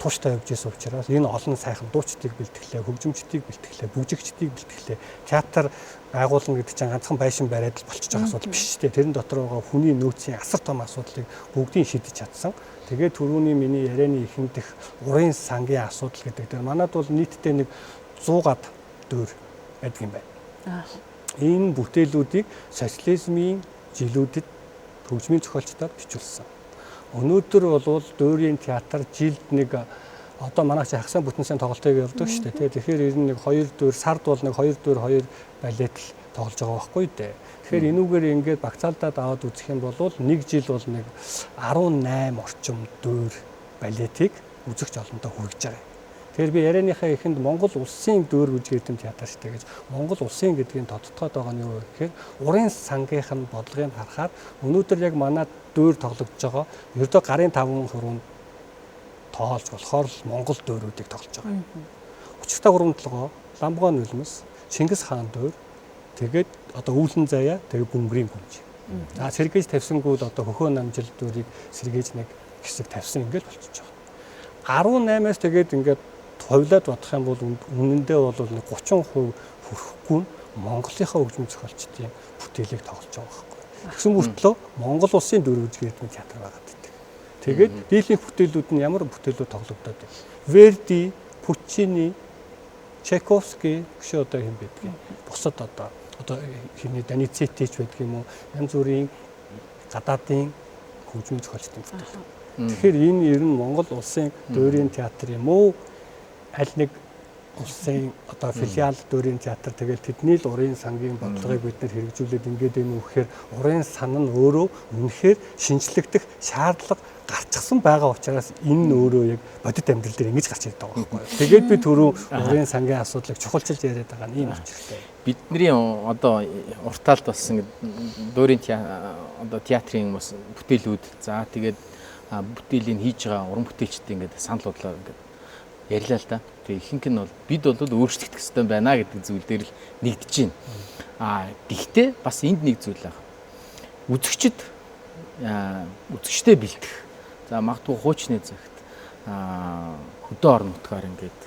тууштай явж исэн учраас энэ олон сайхан дуучдыг бэлтгэлээ, хөгжимчдийг бэлтгэлээ, бүжигчдийг бэлтгэлээ. Театр байгуулна гэдэг чинь ганцхан байшин бариад л болчихж байгаа асуудал биш шүү дээ. Тэрэн дотор байгаа хүний нөөцийн асар том асуудлыг бүгдийг шийдэж чадсан. Тэгээд түрүүний миний ярианы эхэндх урын сангийн асуудал гэдэг дээр манад бол нийтдээ нэг 100 гад дөөр байдаг юм байна. Энэ бүтээлүүдийг социализмын жилүүдэд хөгжмийн зохиолчдоор бичүүлсэн. Өнөөдөр бол дуурийн театр жилд нэг одоо манайх хагасаа бүтэнсэн тоглолтыг явуулдаг шүү дээ. Тэгэхээр ер нь нэг 2 дөөр сард бол нэг 2 дөөр 2 балет л тоглож байгаа байхгүй дээ. Тэгэхээр энүүгээр ингээд багцаалдаад аваад үзэх юм бол нэг жил бол нэг 18 орчим дөөр балетыг үзэгч олондоо хүргэж байгаа. Тэгэхээр би ярианыхаа эхэнд Монгол улсын дөөр бүжгийн театр шүү дээ гэж Монгол улсын гэдгийг тодтогдоод байгаа нь юу вэ гэхээр урын сангийнх нь бодлогыг харахаар өнөөдөр яг манай дөөр тоглогдож байгаа ердөө гарын 5% тоолж болохоор л Монгол дөөрүүдийг тоглож байгаа. 33 Ламбгоо нулимс, Чингис хаан дөөр, тэгээд одоо Үүлэн заяа, тэгээд Бөмбөрийн гүнж. За сэргээж тавьсангууд одоо Хөхөө намжил дөөрийг сэргээж нэг хэсэг тавьсан ингээд болчихж байгаа. 18-аас тэгээд ингээд хувлаад бодох юм бол үнэндээ бол нэг 30% хүрэхгүй Монголынхаа хөгжим зохиолчдын бүтээлийг тоглож байгаа байхгүй. Тэгсэн мөртлөө Монгол улсын дөөр бүжгийн театр байгаад байдаг. Тэгээд дийлэнх бүтээлүүд нь ямар бүтээлүүд тоглогдоод байна. Верди, Пуччини, Чайковский гэж одоо юм байдгийг. Бусад одоо хиний Даницетич байдаг юм уу? Янз бүрийн гадаадын хөгжмийн зохиолчдын бүтээл. Тэгэхээр энэ ер нь Монгол улсын дуурийн театр юм уу? Аль нэг улсын одоо филиал дуурийн театр тэгэл тэдний л урын сангийн бодлогыг бид нэр хэрэгжүүлээд ингээд юм үхээр урын сан нь өөрөө үнэхээр шинжлэгдэх шаардлага гарчихсан байгаа учраас энэ нь өөрөө яг бодит амьдрал дээр ингэж гарч ирдэг байгаа байхгүй. Тэгээд би түрүү урын сангийн асуудлыг чухалчилж яриад байгаа нь ийм учиртай. Бидний одоо уртаалт болсон дуурийн одоо театрын бас бүтээлүүд за тэгээд бүтээлийн хийж байгаа уран бүтээлчдийн ингээд санал бодлоо ингээд ярьлаа л да. Тэгээ ихэнх нь бол бид бол өөрчлөгдөх хэрэгтэй байна гэдэг зүйл дээр л нэгдэж байна. Гэхдээ бас энд нэг зүйл байна. Үзэгчтэй бэлдэх. За магадгүй хуучны цагт хөдөө орон нутгаар ингээд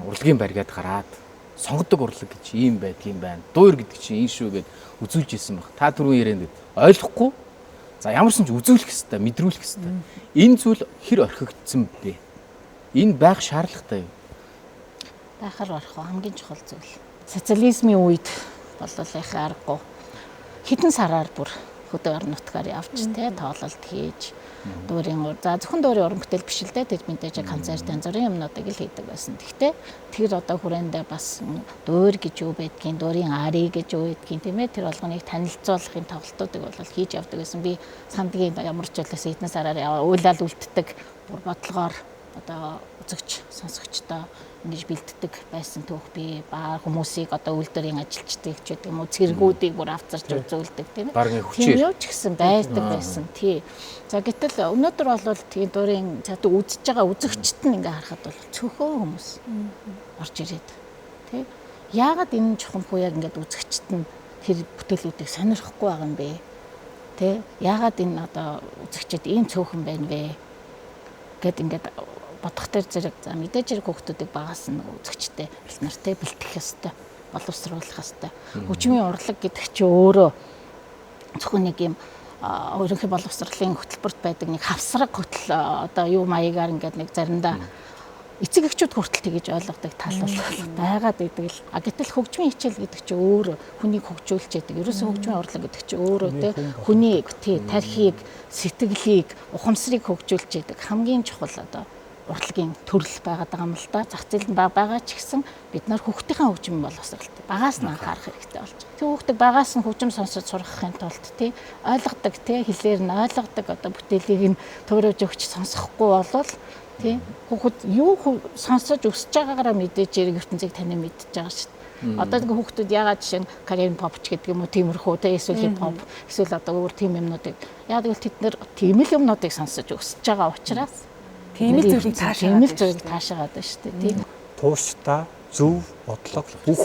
урлагийн барьгаад гараад сонгодог урлаг гэж ийм байдгийн байна. Дуур гэдэг чинь энэ шүү гэд үзүүлж ирсэн баг. Та түрүү ярианд ойлгохгүй. За ямарсан ч үзүүлэх хэрэгтэй, мэдрүүлэх хэрэгтэй. Энэ зүйл хэр орхигдсон бэ? Энэ байх шаардлагатай юу? Байхаар орох хамгийн чухал зүйл. Социализмын үед болол яхаа аргагүй хэдэн сараар бүр хөдөө орон нутгаар явж тоололт хийж дуурийн за зөвхөн дуурийн уран бүтээл биш л дээ тэр мэдээж концерт янз бүрийн юмнуудыг л хийдэг байсан. Гэхдээ тэр одоо хүрээндээ бас дуур гэж юу байдгийг, дуурийн ари гэж юу байдгийг тийм ээ тэр болгоныг танилцуулахын тоглолтуудыг бол хийж явдаг байсан. Би сандгийн ямар ч зүйлээс хэдэн сараар уйлал үлддэг бүр бодлогоор одоо үзэгч сонсогчдоо ингэж бэлддэг байсан түүх би баа хүмүүсийг одоо үйлдвэрийн ажилчдыг ч гэдэг юм уу цэргүүдийг бүр авцарч үзүүлдэг тийм ээ. Тийм юу ч гэсэн байдаг байсан. Тий. За гэтэл өнөөдөр бол тийм дуурийн цаад үзэж байгаа үзэгчд нь ингээ харахад бол цөөхөө хүмүүс орж ирээд тий. Яагаад энэ чухамхүү яг ингээд үзэгчд нь тэр бүтээлүүдийг сонирхгүй байгаа юм бэ? Тий. Яагаад энэ одоо үзэгчд ийм цөөхөн байна вэ? Гэт ингээд бодох төр зэрэг за мэдээж хэрэг хүүхдүүдийг багаас нь үзэгчтэй бэлт нартай бэлтгэх ёстой, боловсруулах ёстой. Хөгжмийн урлаг гэдэг чинь өөрөө зөвхөн нэг юм ерөнхий боловсролын хөтөлбөрт байдаг нэг хавсраг хөтөл одоо юу маягаар ингээд нэг заримдаа эцэг эхчүүд хүртэл тэгэж ойлгодог тал бол байгаад байдаг л. Гэтэл хөгжмийн хичээл гэдэг чинь өөр хүнийг хөгжүүлж яадаг. Ерөөсөө хөгжмийн урлаг гэдэг чинь өөрөө те хүний тархийг, сэтгэлийг, ухамсарыг хөгжүүлж яадаг хамгийн чухал одоо урлагийн төрөл байгаад байгаа юм л да. Зах зээл нь байгаа ч гэсэн бид нар хүүхдийнхээ хөгжим боловсролтой багаас нь анхаарах хэрэгтэй болж байна. Тэг хүүхдээ багаас нь хөгжим сонсож сургахын тулд тий ойлгодог тий хэлээр нь ойлгодог одоо бүтээлийг нь төөрөж өгч сонсохгүй болвол тий хүүхэд юу сонсож өсөж байгаагаараа мэдээж эрг ертөнцийг таниа мэдчихэж байгаа шүү дээ. Одоо нэг хүүхдүүд ягаад жишээ нь Korean pop ч гэдэг юм уу тиймэрхүү тий эсвэл hip hop эсвэл одоо өөр тийм юмнуудыг яагаад гэвэл тэд нэр тийм л юмнуудыг сонсож өсөж байгаа учраас тийм л зүйл таашаагаад байна шүү дээ тийм. Тууштай зөв бодлого бүх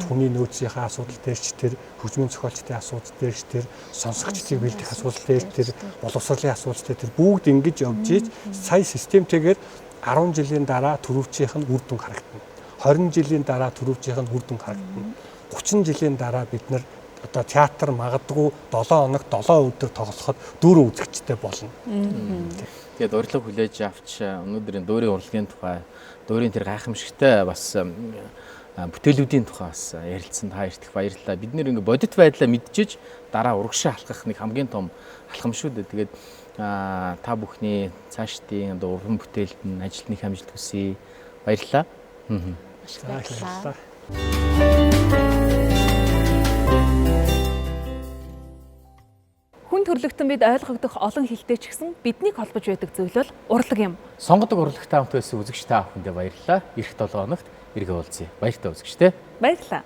хүний нөөцийнхээ асуудал дээр ч тэр хөгжмийн зохиолчдын асуудал дээр ч тэр сонсогчдыг бэлдэх асуудал дээр тэр боловсролын асуудал дээр тэр бүгд ингэж явж ийж сая системтэйгээр 10 жилийн дараа төрөвчийнх нь үр дүн харагдана. 20 жилийн дараа төрөвчийнх нь үр дүн харагдана. 30 жилийн дараа бид нар одоо театр магадгүй 7 хоног 7 өдөр тоглоход 4 үзэгчтэй болно. Тэгээд урилга хүлээж авч өнөөдрийн дуурийн урлагийн тухай, дуурийн тэр гайхамшигтай бас бүтээлүүдийн тухай бас ярилцсан та хоёрт их баярлалаа. Бид нэр ингээ бодит байдлаа мэдчихэж дараа урагшаа алхах нэг хамгийн том алхам шүү дээ. Тэгээд та бүхний цаашдын одоо уран бүтээлд нь ажилтны амжилт хүсье. Баярлалаа. Баярлалаа. Хүн төрлөختөн бид ойлгогдох олон хэлтэй ч гэсэн биднийг холбож байдаг зүйл бол урлаг юм. Сонгодог урлагтай хамт байсан үзэгчтэй аав хүндээ баярлалаа. Ирэх 7 хоногт эргээ уулзъя. Баяртай үзэгчтэй. Баярлалаа.